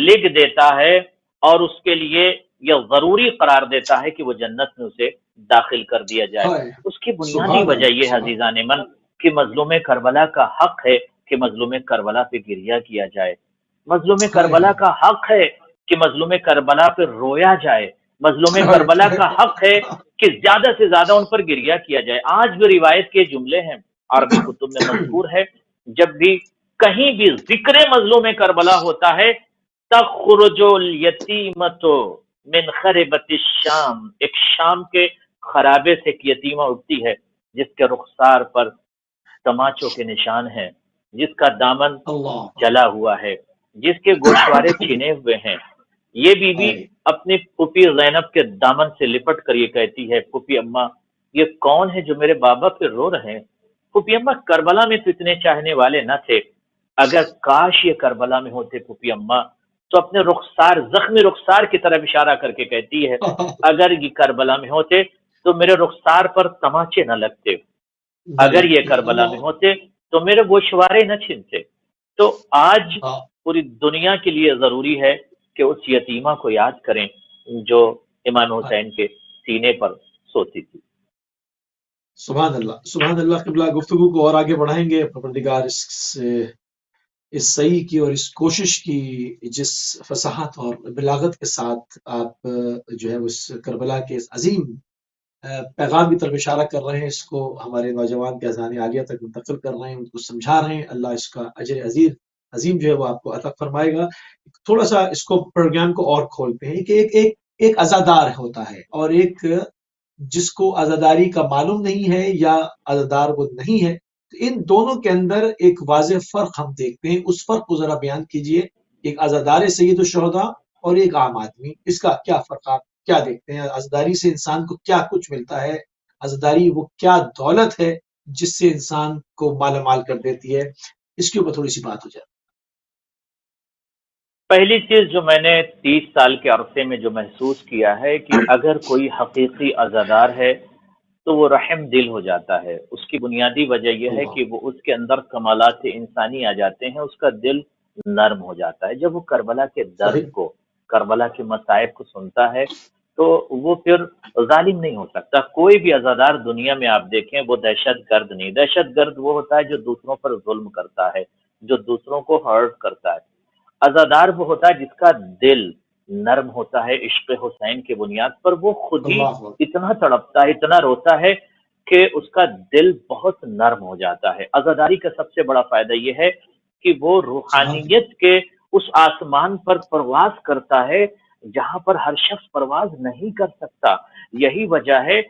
لکھ دیتا ہے اور اس کے لیے یہ ضروری قرار دیتا ہے کہ وہ جنت میں اسے داخل کر دیا جائے۔ اس کی بنیادی وجہ یہ ہے عزیزان من کہ مظلوم کربلا کا حق ہے کہ مظلوم کربلا پہ گریہ کیا جائے، مظلوم کربلا کا حق ہے کہ مظلوم کربلا پہ رویا جائے، مظلوم کربلا کا حق ہے کہ زیادہ سے زیادہ ان پر گریہ کیا جائے۔ آج بھی روایت کے جملے ہیں، عربی کتب میں مذکور ہے، جب بھی کہیں بھی ذکر مظلوم کربلا ہوتا ہے، تخرج الیتیمۃ من خربۃ الشام، ایک شام کے خرابے سے ایک یتیمہ اٹھتی ہے جس کے رخسار پر تماچوں کے نشان ہیں، جس کا دامن جلا ہوا ہے، جس کے گوشوارے چھنے ہوئے ہیں۔ یہ بی بی اپنی پھوپھی زینب کے دامن سے لپٹ کر یہ کہتی ہے، پھوپھی اماں یہ کون ہے جو میرے بابا پہ رو رہے ہیں؟ پھوپھی اماں کربلا میں تو اتنے چاہنے والے نہ تھے، اگر کاش یہ کربلا میں ہوتے پھوپھی اماں، تو اپنے رخسار، زخمی رخسار کی طرف اشارہ کر کے کہتی ہے اگر یہ کربلا میں ہوتے تو میرے رخسار پر تماچے نہ لگتے، اگر یہ کربلا میں ہوتے تو میرے گوشوارے نہ چھنتے۔ تو آج پوری دنیا کے لیے ضروری ہے کہ اس یتیمہ کو یاد کریں جو امام حسین کے سینے پر سوتی تھی۔ سبحان اللہ، سبحان اللہ۔ قبلہ گفتگو کو اور آگے بڑھائیں گے، پروردگار اس صحیح کی اور اس کوشش کی جس فصاحت اور بلاغت کے ساتھ آپ جو ہے اس کربلا کے اس عظیم پیغام کی طرف اشارہ کر رہے ہیں، اس کو ہمارے نوجوان کے اذہان عالیہ تک منتقل کر رہے ہیں، ان کو سمجھا رہے ہیں، اللہ اس کا اجر عظیم جو ہے وہ آپ کو عطا فرمائے گا۔ تھوڑا سا اس کو پروگرام کو اور کھولتے ہیں کہ ایک عزادار ہوتا ہے اور ایک جس کو عزاداری کا معلوم نہیں ہے یا عزادار وہ نہیں ہے، تو ان دونوں کے اندر ایک واضح فرق ہم دیکھتے ہیں۔ اس فرق کو ذرا بیان کیجئے، ایک عزادار سید الشہداء اور ایک عام آدمی، اس کا کیا فرق آپ کیا دیکھتے ہیں؟ عزاداری سے انسان کو کیا کچھ ملتا ہے؟ عزاداری وہ کیا دولت ہے جس سے انسان کو مالا مال کر دیتی ہے؟ اس کے اوپر تھوڑی سی بات ہو جائے۔ پہلی چیز جو میں نے 30 سال کے عرصے میں جو محسوس کیا ہے کہ اگر کوئی حقیقی عزادار ہے تو وہ رحم دل ہو جاتا ہے۔ اس کی بنیادی وجہ یہ ہے کہ وہ اس کے اندر کمالات انسانی آ جاتے ہیں، اس کا دل نرم ہو جاتا ہے۔ جب وہ کربلا کے درد کو، کربلا کے مصائب کو سنتا ہے تو وہ پھر ظالم نہیں ہو سکتا۔ کوئی بھی عزادار دنیا میں آپ دیکھیں وہ دہشت گرد نہیں، دہشت گرد وہ ہوتا ہے جو دوسروں پر ظلم کرتا ہے، جو دوسروں کو ہرٹ کرتا ہے۔ عزادار وہ ہوتا ہے جس کا دل نرم ہوتا ہے عشق حسین کی بنیاد پر، وہ خود ہی اللہ اکبر، اتنا تڑپتا ہے، اتنا روتا ہے کہ اس کا دل بہت نرم ہو جاتا ہے۔ عزاداری کا سب سے بڑا فائدہ یہ ہے کہ وہ سبحان اللہ، روحانیت کے اس آسمان پر پرواز کرتا ہے جہاں پر ہر شخص پرواز نہیں کر سکتا۔ یہی وجہ ہے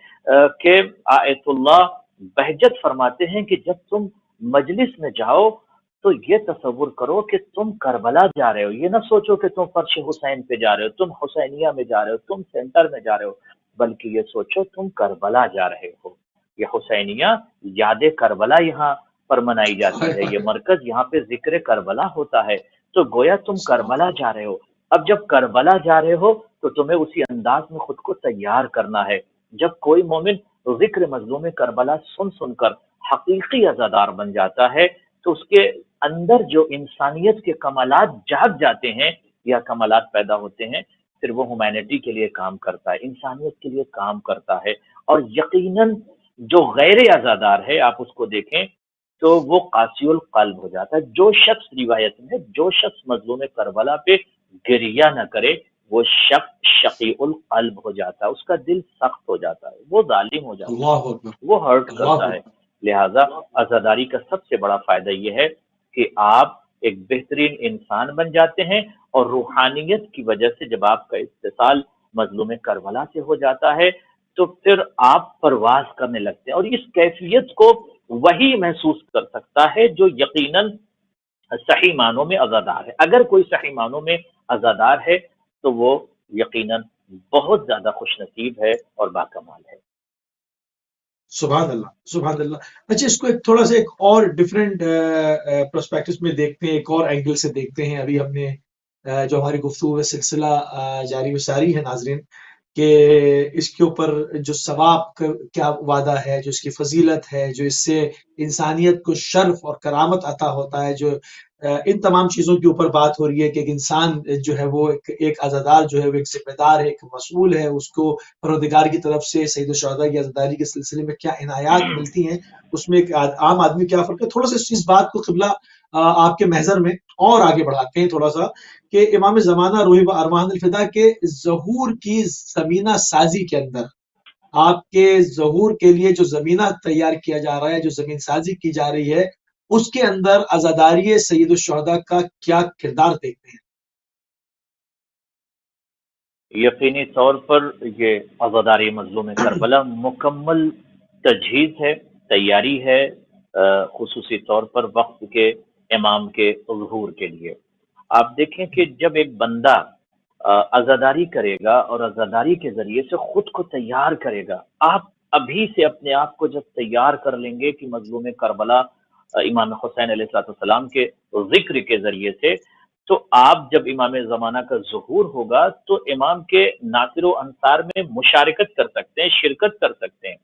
کہ آیت اللہ بہجت فرماتے ہیں کہ جب تم مجلس میں جاؤ تو یہ تصور کرو کہ تم کربلا جا رہے ہو، یہ نہ سوچو کہ تم فرش حسین پہ جا رہے ہو، تم حسینیہ میں جا رہے ہو، تم سینٹر میں جا رہے ہو، بلکہ یہ سوچو تم کربلا جا رہے ہو۔ یہ حسینیہ یاد کربلا یہاں پر منائی جاتی ہے، یہ مرکز یہاں پہ ذکر کربلا ہوتا ہے، تو گویا تم کربلا جا رہے ہو۔ اب جب کربلا جا رہے ہو تو تمہیں اسی انداز میں خود کو تیار کرنا ہے۔ جب کوئی مومن ذکر مظلوم کربلا سن سن کر حقیقی عزادار بن جاتا ہے تو اس کے اندر جو انسانیت کے کمالات جاگ جاتے ہیں یا کمالات پیدا ہوتے ہیں، پھر وہ ہیومینٹی کے لیے کام کرتا ہے، انسانیت کے لیے کام کرتا ہے۔ اور یقیناً جو غیر عزادار ہے آپ اس کو دیکھیں تو وہ قاسی القلب ہو جاتا ہے۔ جو شخص روایت میں جو شخص مظلوم کربلا پہ گریہ نہ کرے وہ شخص شقیع القلب ہو جاتا ہے، اس کا دل سخت ہو جاتا ہے، وہ ظالم ہو جاتا ہے، اللہ اکبر، وہ ہرٹ اللہ کرتا ہے۔ اکبر، لہٰذا عزاداری کا سب سے بڑا فائدہ یہ ہے کہ آپ ایک بہترین انسان بن جاتے ہیں، اور روحانیت کی وجہ سے جب آپ کا اتصال مظلوم کربلا سے ہو جاتا ہے تو پھر آپ پرواز کرنے لگتے ہیں، اور اس کیفیت کو وہی محسوس کر سکتا ہے جو یقیناً صحیح معنوں میں عزادار ہے۔ اگر کوئی صحیح معنوں میں عزادار ہے تو وہ یقیناً بہت زیادہ خوش نصیب ہے اور باکمال ہے۔ سبحان اللہ، سبحان اللہ۔ اچھا، اس کو ایک تھوڑا سا ایک اور ڈفرینٹ پرسپیکٹس میں دیکھتے ہیں، ایک اور اینگل سے دیکھتے ہیں۔ ابھی ہم نے جو ہماری گفتگو کا سلسلہ جاری و ساری ہے ناظرین، کہ اس کے اوپر جو ثواب کا کیا وعدہ ہے، جو اس کی فضیلت ہے، جو اس سے انسانیت کو شرف اور کرامت عطا ہوتا ہے، جو ان تمام چیزوں کے اوپر بات ہو رہی ہے کہ ایک انسان جو ہے وہ ایک عزادار جو ہے وہ ایک ذمہ دار ہے، ایک مسئول ہے، اس کو پروردگار کی طرف سے سید الشہداء کی عزاداری کے سلسلے میں کیا عنایات ملتی ہیں، اس میں ایک عام آدمی کیا فرق ہے۔ تھوڑا سا اس بات کو قبلہ آپ کے محضر میں اور آگے بڑھاتے ہیں تھوڑا سا، کہ امام زمانہ روح ارواحنا الفدا کے ظہور کی زمینہ سازی کے اندر، آپ کے ظہور کے لیے جو زمینہ تیار کیا جا رہا ہے، جو زمین سازی کی جا رہی ہے، اس کے اندر عزاداری سید الشہداء کا کیا کردار دیکھتے ہیں؟ یقینی طور پر یہ عزاداری مظلوم کربلا مکمل تجہیز ہے، تیاری ہے، خصوصی طور پر وقت کے امام کے ظہور کے لیے۔ آپ دیکھیں کہ جب ایک بندہ عزاداری کرے گا اور عزاداری کے ذریعے سے خود کو تیار کرے گا، آپ ابھی سے اپنے آپ کو جب تیار کر لیں گے کہ مظلوم کربلا امام حسین علیہ السلام کے ذکر کے ذریعے سے، تو آپ جب امام زمانہ کا ظہور ہوگا تو امام کے ناصر و انصار میں مشارکت کر سکتے ہیں، شرکت کر سکتے ہیں۔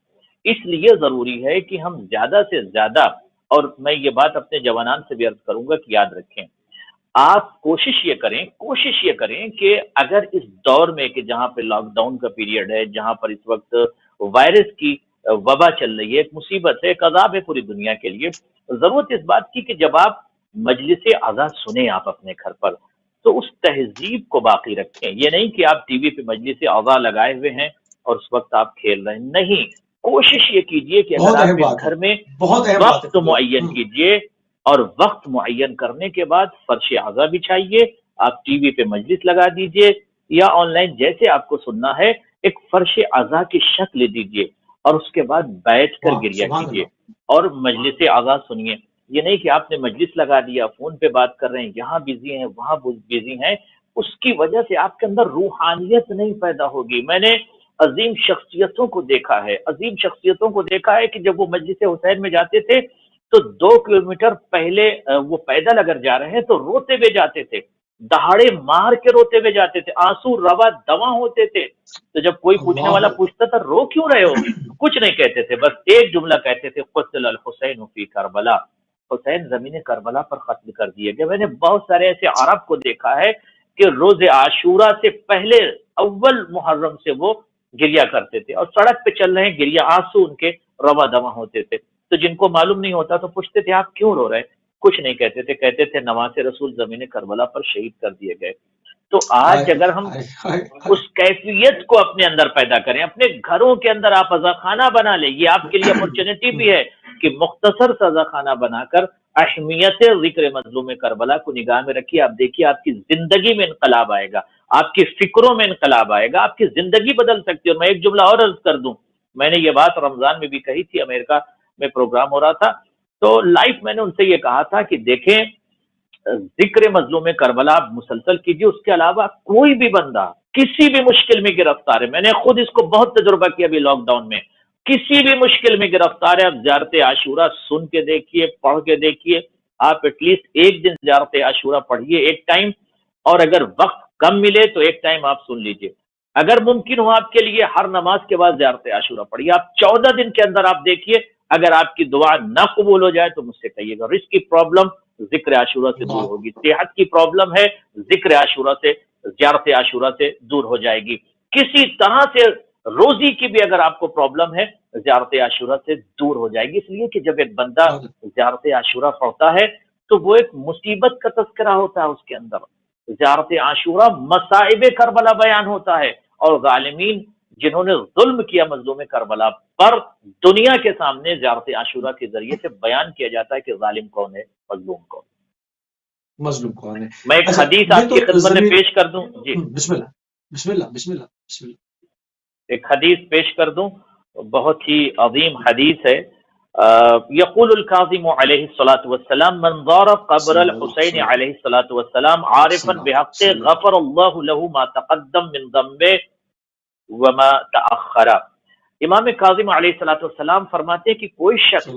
اس لیے ضروری ہے کہ ہم زیادہ سے زیادہ، اور میں یہ بات اپنے جوانان سے بھی عرض کروں گا کہ یاد رکھیں، آپ کوشش یہ کریں کہ اگر اس دور میں کہ جہاں پہ لاک ڈاؤن کا پیریڈ ہے، جہاں پر اس وقت وائرس کی وبا چل رہی ہے، ایک مصیبت ہے، ایک عذاب ہے پوری دنیا کے لیے، ضرورت اس بات کی کہ جب آپ مجلس عزا سنیں آپ اپنے گھر پر تو اس تہذیب کو باقی رکھیں۔ یہ نہیں کہ آپ ٹی وی پہ مجلس عزا لگائے ہوئے ہیں اور اس وقت آپ کھیل رہے ہیں، نہیں، کوشش یہ کیجئے کہ اگر بہت آپ اہم ایک بات ہے، گھر میں بہت اہم بات وقت ہے۔ معین کیجئے، اور وقت معین کرنے کے بعد فرش عزا بچھائیے، آپ ٹی وی پہ مجلس لگا دیجئے یا آن لائن جیسے آپ کو سننا ہے، ایک فرش عزا کی شکل دیجئے اور اس کے بعد بیٹھ کر واہ، گریہ سبحان کیجئے اللہ، اور مجلس عزا سنیے۔ یہ نہیں کہ آپ نے مجلس لگا دیا، فون پہ بات کر رہے ہیں، یہاں بزی ہیں وہاں بزی ہیں، اس کی وجہ سے آپ کے اندر روحانیت نہیں پیدا ہوگی۔ میں نے عظیم شخصیتوں کو دیکھا ہے کہ جب وہ مجلس حسین میں جاتے تھے تو 2 کلومیٹر پہلے وہ پیدل اگر جا رہے ہیں تو روتے ہوئے جاتے تھے، دہاڑے مار کے روتے ہوئے جاتے تھے، آنسو روا دواں ہوتے تھے۔ تو جب کوئی پوچھنے والا اللہ پوچھتا تھا رو کیوں رہے ہو، کچھ نہیں کہتے تھے، بس ایک جملہ کہتے تھے، قتل الحسین فی کربلا، حسین زمین کربلا پر قتل کر دیے گئے۔ میں نے بہت سارے ایسے عرب کو دیکھا ہے کہ روز عاشورہ سے پہلے اول محرم سے وہ گریہ کرتے تھے، اور سڑک پہ چل رہے ہیں گریہ، آنسو ان کے روا دواں ہوتے تھے۔ تو جن کو معلوم نہیں ہوتا تو پوچھتے تھے آپ کیوں رو رہے ہیں، کچھ نہیں کہتے تھے، کہتے تھے نواز رسول زمین کربلا پر شہید کر دیے گئے۔ تو آج اگر ہم اس کیفیت کو اپنے اندر پیدا کریں، اپنے گھروں کے اندر آپ ازا خانہ بنا لیں، یہ آپ کے لیے اپرچونٹی بھی ہے کہ مختصر سا ازا خانہ بنا کر اہمیت ذکر مظلوم کربلا کو نگاہ میں رکھیے. آپ دیکھیے آپ کی زندگی میں انقلاب آئے گا، آپ کی فکروں میں انقلاب آئے گا، آپ کی زندگی بدل سکتی ہے. اور میں ایک جملہ اور عرض کر دوں، میں نے یہ بات رمضان میں بھی کہی تھی، امریکہ میں پروگرام ہو رہا تھا تو لائف میں نے ان سے یہ کہا تھا کہ دیکھیں ذکر مظلوم کربلا آپ مسلسل کیجیے، اس کے علاوہ کوئی بھی بندہ کسی بھی مشکل میں گرفتار ہے، میں نے خود اس کو بہت تجربہ کیا ابھی لاک ڈاؤن میں، کسی بھی مشکل میں گرفتار ہے، آپ زیارت عاشورہ سن کے دیکھیے، پڑھ کے دیکھیے، آپ ایٹ لیسٹ ایک دن زیارت عاشورہ پڑھیے ایک ٹائم، اور اگر وقت کم ملے تو ایک ٹائم آپ سن لیجئے. اگر ممکن ہو آپ کے لیے ہر نماز کے بعد زیارت عاشورہ پڑھیے. آپ 14 دن کے اندر آپ دیکھیے، اگر آپ کی دعا نہ قبول ہو جائے تو مجھ سے کہیے گا. رزق کی پرابلم ذکر عاشورہ سے دور ہوگی، صحت کی پرابلم ہے ذکر عاشورہ سے، زیارت عاشورہ سے دور ہو جائے گی. کسی طرح سے روزی کی بھی اگر آپ کو پرابلم ہے زیارت عاشورہ سے دور ہو جائے گی. اس لیے کہ جب ایک بندہ زیارت عاشورہ پڑھتا ہے تو وہ ایک مصیبت کا تذکرہ ہوتا ہے اس کے اندر. زیارت عاشورہ مصائب کربلا بیان ہوتا ہے، اور ظالمین جنہوں نے ظلم کیا مظلوم کربلا پر دنیا کے سامنے زیارت عاشورہ کے ذریعے سے بیان کیا جاتا ہے کہ ظالم کون ہے، مظلوم کون ہے، مظلوم کون ہے. میں ایک حدیث آپ کی خدمت میں پیش کر دوں. جی بسم اللہ بسم اللہ بسم اللہ بسم اللہ. ایک حدیث پیش کر دوں، بہت ہی عظیم حدیث ہے. یقول الکاظم علیہ الصلاۃ والسلام من زار قبر الحسین علیہ الصلاۃ والسلام عارفا بحق غفر اللہ له ما تقدم من ذنبه وما تأخر. امام کاظم علیہ الصلاۃ والسلام فرماتے ہیں کہ کوئی شخص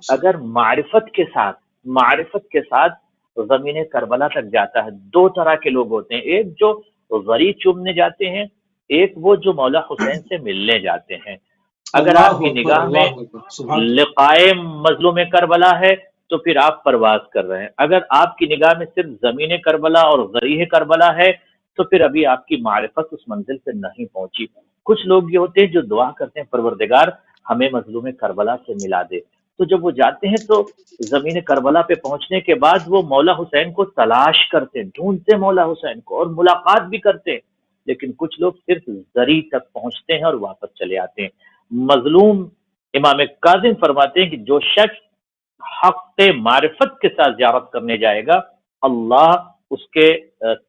اگر معرفت کے ساتھ زمین کربلا تک جاتا ہے، دو طرح کے لوگ ہوتے ہیں، ایک جو غری چومنے جاتے ہیں، ایک وہ جو مولا حسین سے ملنے جاتے ہیں. اگر آپ کی نگاہ میں لقائے مظلوم کربلا ہے تو پھر آپ پرواز کر رہے ہیں، اگر آپ کی نگاہ میں صرف زمین کربلا اور ذریح کربلا ہے تو پھر ابھی آپ کی معرفت اس منزل سے نہیں پہنچی. کچھ لوگ یہ ہوتے ہیں جو دعا کرتے ہیں پروردگار ہمیں مظلوم کربلا سے ملا دے، تو جب وہ جاتے ہیں تو زمین کربلا پہ پہنچنے کے بعد وہ مولا حسین کو تلاش کرتے ہیں، ڈھونڈتے مولا حسین کو اور ملاقات بھی کرتے ہیں. لیکن کچھ لوگ صرف ذری تک پہنچتے ہیں اور واپس چلے آتے ہیں. مظلوم امام کاظم فرماتے ہیں کہ جو شخص حق معرفت کے ساتھ زیارت کرنے جائے گا، اللہ اس کے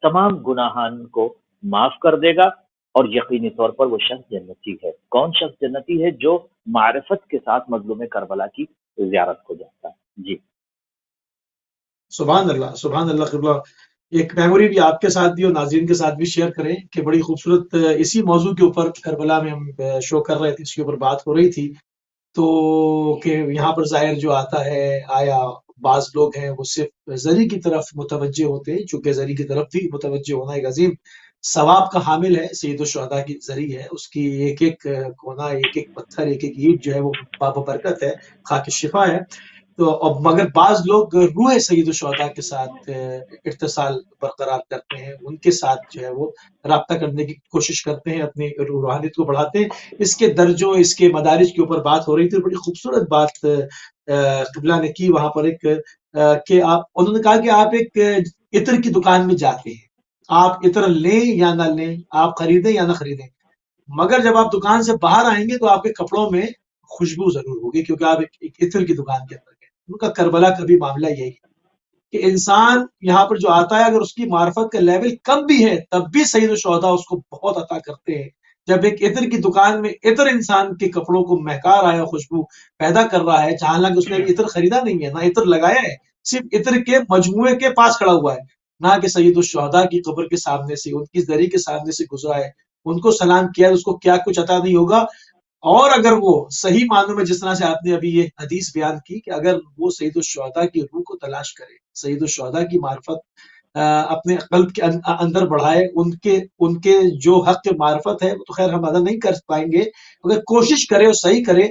تمام گناہان کو معاف کر دے گا، اور یقینی طور پر وہ شخص جنتی ہے. کون شخص جنتی ہے؟ جو معرفت کے ساتھ مظلوم کربلا کی زیارت کو جاتا ہے. جی سبحان اللہ سبحان اللہ. قبلہ ایک میموری بھی آپ کے ساتھ بھی اور ناظرین کے ساتھ بھی شیئر کریں کہ بڑی خوبصورت اسی موضوع کے اوپر کربلا میں ہم شو کر رہے تھے، اس کے اوپر بات ہو رہی تھی. تو کہ یہاں پر ظاہر جو آتا ہے، آیا بعض لوگ ہیں وہ صرف زری کی طرف متوجہ ہوتے ہیں، چونکہ زری کی طرف بھی متوجہ ہونا ایک عظیم ثواب کا حامل ہے. سید الشہداء کی زری ہے، اس کی ایک ایک کونا، ایک ایک پتھر، ایک ایک اینٹ جو ہے وہ باب برکت ہے، خاک شفا ہے. تو اب مگر بعض لوگ روح سید الشہداء کے ساتھ اتصال برقرار کرتے ہیں، ان کے ساتھ جو ہے وہ رابطہ کرنے کی کوشش کرتے ہیں، اپنی روحانیت کو بڑھاتے ہیں. اس کے درجوں، اس کے مدارج کے اوپر بات ہو رہی تھی. بڑی خوبصورت بات قبلہ نے کی وہاں پر، ایک کہ انہوں نے کہا کہ آپ ایک عطر کی دکان میں جاتے ہیں، آپ عطر لیں یا نہ لیں، آپ خریدیں یا نہ خریدیں، مگر جب آپ دکان سے باہر آئیں گے تو آپ کے کپڑوں میں خوشبو ضرور ہوگی، کیونکہ آپ ایک عطر کی دکان کے اندر گئے. ان کا کربلا کا بھی معاملہ یہی ہے کہ انسان یہاں پر جو آتا ہے، اگر اس کی معرفت کا لیول کم بھی ہے تب بھی سید الشہداء اس کو بہت عطا کرتے ہیں. جب ایک عطر کی دکان میں عطر انسان کے کپڑوں کو مہکا رہا ہے، خوشبو پیدا کر رہا ہے، حالانکہ اس نے عطر خریدا نہیں ہے، نہ عطر لگایا ہے، صرف عطر کے مجموعے کے پاس کھڑا ہوا ہے، نہ کہ سید الشہداء کی قبر کے سامنے سے، ان کی زری کے سامنے سے گزرا ہے، ان کو سلام کیا ہے، اس کو کیا کچھ عطا نہیں ہوگا. اور اگر وہ صحیح معنوں میں جس طرح سے آپ نے ابھی یہ حدیث بیان کی کہ اگر وہ سید الشہداء کی روح کو تلاش کرے، سید الشہداء کی معرفت اپنے قلب کے اندر بڑھائے، ان کے جو حق معرفت ہے وہ تو خیر ہم ادا نہیں کر پائیں گے، اگر کوشش کرے اور صحیح کرے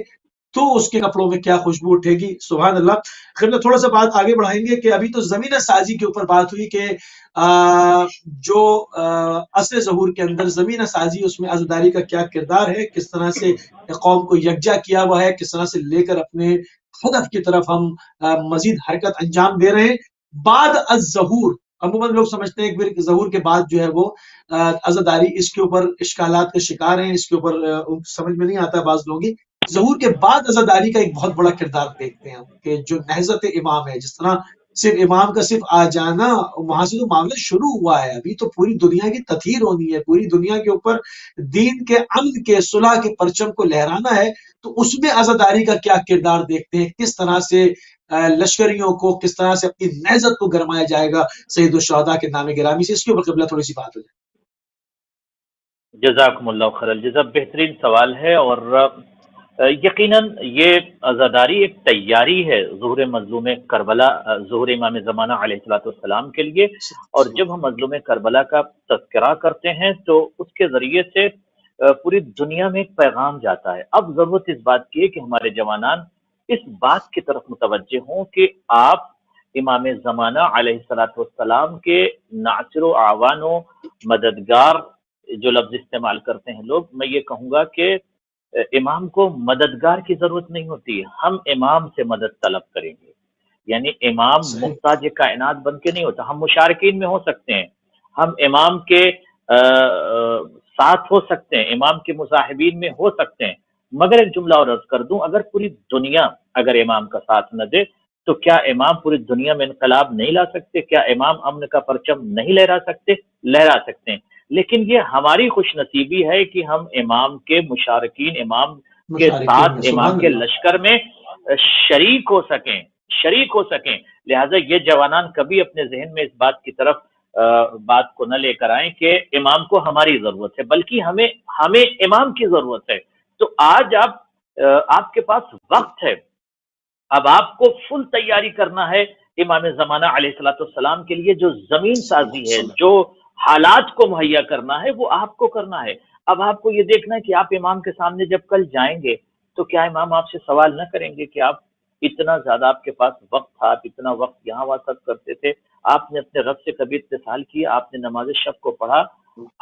تو اس کے کپڑوں میں کیا خوشبو اٹھے گی. سبحان اللہ. خیر تھوڑا سا بات آگے بڑھائیں گے کہ ابھی تو زمینہ سازی کے اوپر بات ہوئی کہ جو عصر ظہور کے اندر زمینہ سازی، اس میں عزاداری کا کیا کردار ہے، کس طرح سے قوم کو یکجا کیا ہوا ہے، کس طرح سے لے کر اپنے ہدف کی طرف ہم مزید حرکت انجام دے رہے ہیں. بعد الظہور عموماً لوگ سمجھتے ہیں کہ پھر ظہور کے بعد جو ہے وہ عزاداری، اس کے اوپر اشکالات کا شکار ہیں، اس کے اوپر سمجھ میں نہیں آتا بعض لوگوں کی۔ ظہور کے بعد عزاداری کا ایک بہت بڑا کردار دیکھتے ہیں ہم، کہ جو نہضت امام ہے، جس طرح صرف امام کا صرف آ جانا، وہاں سے تو معاملہ شروع ہوا ہے، ابھی تو پوری دنیا کی تطہیر ہونی ہے، پوری دنیا کے اوپر دین کے، امن کے، صلح کے پرچم کو لہرانا ہے، تو اس میں عزاداری کا کیا کردار دیکھتے ہیں، کس طرح سے لشکریوں کو، کس طرح سے اپنی نہضت کو گرمایا جائے گا سید الشہداء کے نام گرامی سے، اس کے اوپر قبلہ تھوڑی سی بات ہو جائے۔ جزاکم اللہ خیر الجزا، بہترین سوال ہے، اور یقیناً یہ عزاداری ایک تیاری ہے ظہور مظلوم کربلا، ظہور امام زمانہ علیہ الصلوۃ والسلام کے لیے۔ اور جب ہم مظلوم کربلا کا تذکرہ کرتے ہیں تو اس کے ذریعے سے پوری دنیا میں ایک پیغام جاتا ہے۔ اب ضرورت اس بات کی ہے کہ ہمارے جوانان اس بات کی طرف متوجہ ہوں کہ آپ امام زمانہ علیہ الصلوۃ والسلام کے ناصر و اعوان و مددگار، جو لفظ استعمال کرتے ہیں لوگ، میں یہ کہوں گا کہ امام کو مددگار کی ضرورت نہیں ہوتی، ہم امام سے مدد طلب کریں گے۔ یعنی امام صحیح، محتاج کائنات بن کے نہیں ہوتا، ہم مشارکین میں ہو سکتے ہیں، ہم امام کے ساتھ ہو سکتے ہیں، امام کے مصاحبین میں ہو سکتے ہیں، مگر ایک جملہ اور عرض کر دوں، اگر پوری دنیا اگر امام کا ساتھ نہ دے تو کیا امام پوری دنیا میں انقلاب نہیں لا سکتے؟ کیا امام امن کا پرچم نہیں لہرا سکتے؟ لہرا سکتے ہیں، لیکن یہ ہماری خوش نصیبی ہے کہ ہم امام کے مشارکین، امام کے مشارکین ساتھ، میں، امام سبحان کے اللہ۔ لشکر میں شریک ہو سکیں، شریک ہو سکیں۔ لہٰذا یہ جوانان کبھی اپنے ذہن میں اس بات کی طرف بات کو نہ لے کر آئیں کہ امام کو ہماری ضرورت ہے، بلکہ ہمیں امام کی ضرورت ہے۔ تو آج آپ کے پاس وقت ہے، اب آپ کو فل تیاری کرنا ہے امام زمانہ علیہ الصلوۃ والسلام کے لیے، جو زمین سازی ہے، جو حالات کو مہیا کرنا ہے، وہ آپ کو کرنا ہے۔ اب آپ کو یہ دیکھنا ہے کہ آپ امام کے سامنے جب کل جائیں گے تو کیا امام آپ سے سوال نہ کریں گے کہ آپ اتنا زیادہ آپ کے پاس وقت تھا، آپ اتنا وقت یہاں وہاں سب کرتے تھے، آپ نے اپنے رب سے کبھی اتصال کیا، آپ نے نماز شب کو پڑھا،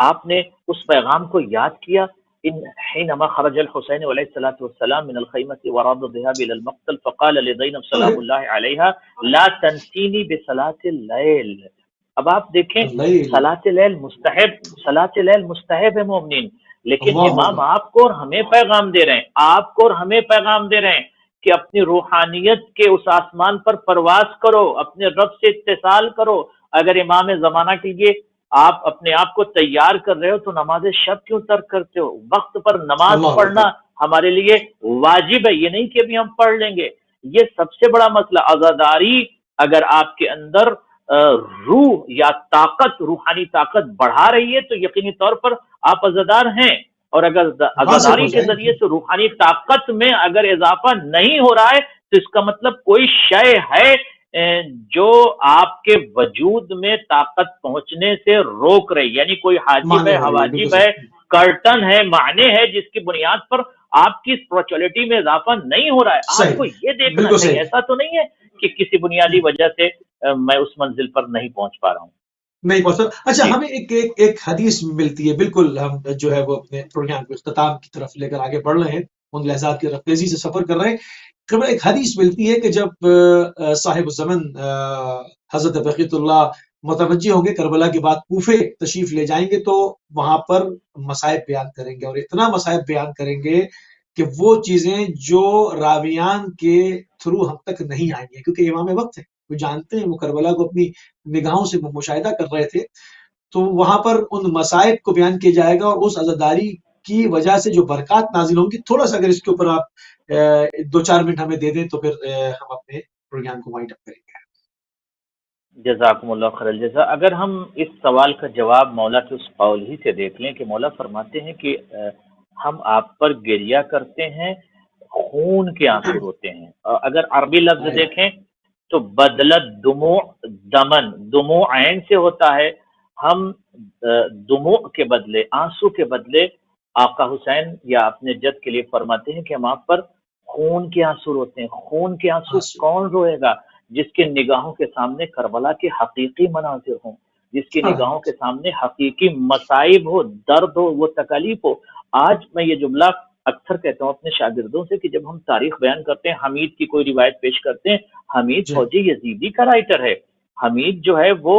آپ نے اس پیغام کو یاد کیا؟ حينما خرج الحسين عليه الصلاة والسلام من الخيمة وراد الذهاب إلى المقتل فقال لزينب سلام الله عليها لا تنسيني بصلاة الليل۔ اب آپ دیکھیں، اللیل، صلاۃ اللیل مستحب ہے مومنین، لیکن اللہ امام اکبر، آپ کو اور ہمیں پیغام دے رہے ہیں، آپ کو اور ہمیں پیغام دے رہے ہیں کہ اپنی روحانیت کے اس آسمان پر پرواز کرو، اپنے رب سے اتصال کرو۔ اگر امام زمانہ کے لیے آپ اپنے آپ کو تیار کر رہے ہو تو نماز شب کیوں ترک کرتے ہو؟ وقت پر نماز اللہ پڑھنا اکبر، ہمارے لیے واجب ہے، یہ نہیں کہ ابھی ہم پڑھ لیں گے۔ یہ سب سے بڑا مسئلہ، عزاداری اگر آپ کے اندر روح یا طاقت، روحانی طاقت بڑھا رہی ہے تو یقینی طور پر آپ عزادار ہیں، اور اگر واثق ہو عزاداری کے جائیں۔ ذریعے سے روحانی طاقت میں اگر اضافہ نہیں ہو رہا ہے تو اس کا مطلب کوئی شے ہے جو آپ کے وجود میں طاقت پہنچنے سے روک رہی، یعنی کوئی حاجب مانے ہے، ہو رہی ہے، بالکل حواجب ہے، صحیح۔ کرٹن ہے، معنی ہے، جس کی بنیاد پر آپ کی اسپرچولیٹی میں اضافہ نہیں ہو ررہا ہے۔ آپ کو صحیح، یہ دیکھنا بالکل چاہیے، صحیح، ایسا تو نہیں ہے کہ کسی بنیادی وجہ سے میں اس منزل پر نہیں پہنچ پا رہا ہوں۔ نہیں پہنچتا۔ اچھا، جی ہمیں ایک حدیث ملتی ہے، بالکل ہم جو ہے وہ اپنے پروگرام کو اختتام کی طرف لے کر آگے بڑھ رہے ہیں، ان لحظات کی طرف تیزی سے سفر کر رہے ہیں۔ ایک حدیث ملتی ہے کہ جب صاحب الزمن حضرت بقیت اللہ متوجہ ہوں گے کربلا کے بعد کوفے تشریف لے جائیں گے تو وہاں پر مصائب بیان کریں گے، اور اتنا مصائب بیان کریں گے کہ وہ چیزیں جو راویان کے تھرو ہم تک نہیں آئیں گے، کیونکہ امام وقت ہے، وہ جانتے ہیں، وہ کربلا کو اپنی نگاہوں سے مشاہدہ کر رہے تھے، تو وہاں پر ان مصائب کو بیان کیا جائے گا، اور اس عزاداری کی وجہ سے جو برکات نازل ہوں گی، تھوڑا سا اگر اس کے اوپر آپ 2-4 منٹ ہمیں دے دیں تو پھر ہم اپنے پروگرام کو وائنڈ اپ کریں گے۔ جزاکم اللہ خیر الجزا۔ اگر ہم اس سوال کا جواب مولا کے اس قول ہی سے دیکھ لیں کہ مولا فرماتے ہیں کہ ہم آپ پر گریہ کرتے ہیں، خون کے آنسو روتے ہیں۔ اگر عربی لفظ دیکھیں تو بدلت دموع دمن، دموع عین سے ہوتا ہے، ہم دموع کے بدلے، آنسو کے بدلے آقا حسین یا اپنے جد کے لیے فرماتے ہیں کہ ہم آپ پر خون کے آنسو روتے ہیں۔ خون کے آنسو کون روئے گا؟ جس کے نگاہوں کے سامنے کربلا کے حقیقی مناظر ہوں، جس کی نگاہوں کے سامنے حقیقی مصائب ہو، درد ہو، وہ تکالیف ہو۔ آج میں یہ جملہ اکثر کہتا ہوں اپنے شاگردوں سے کہ جب ہم تاریخ بیان کرتے ہیں، حمید کی کوئی روایت پیش کرتے ہیں، حمید جی، فوجی یزیدی کا رائٹر ہے، حمید جو ہے وہ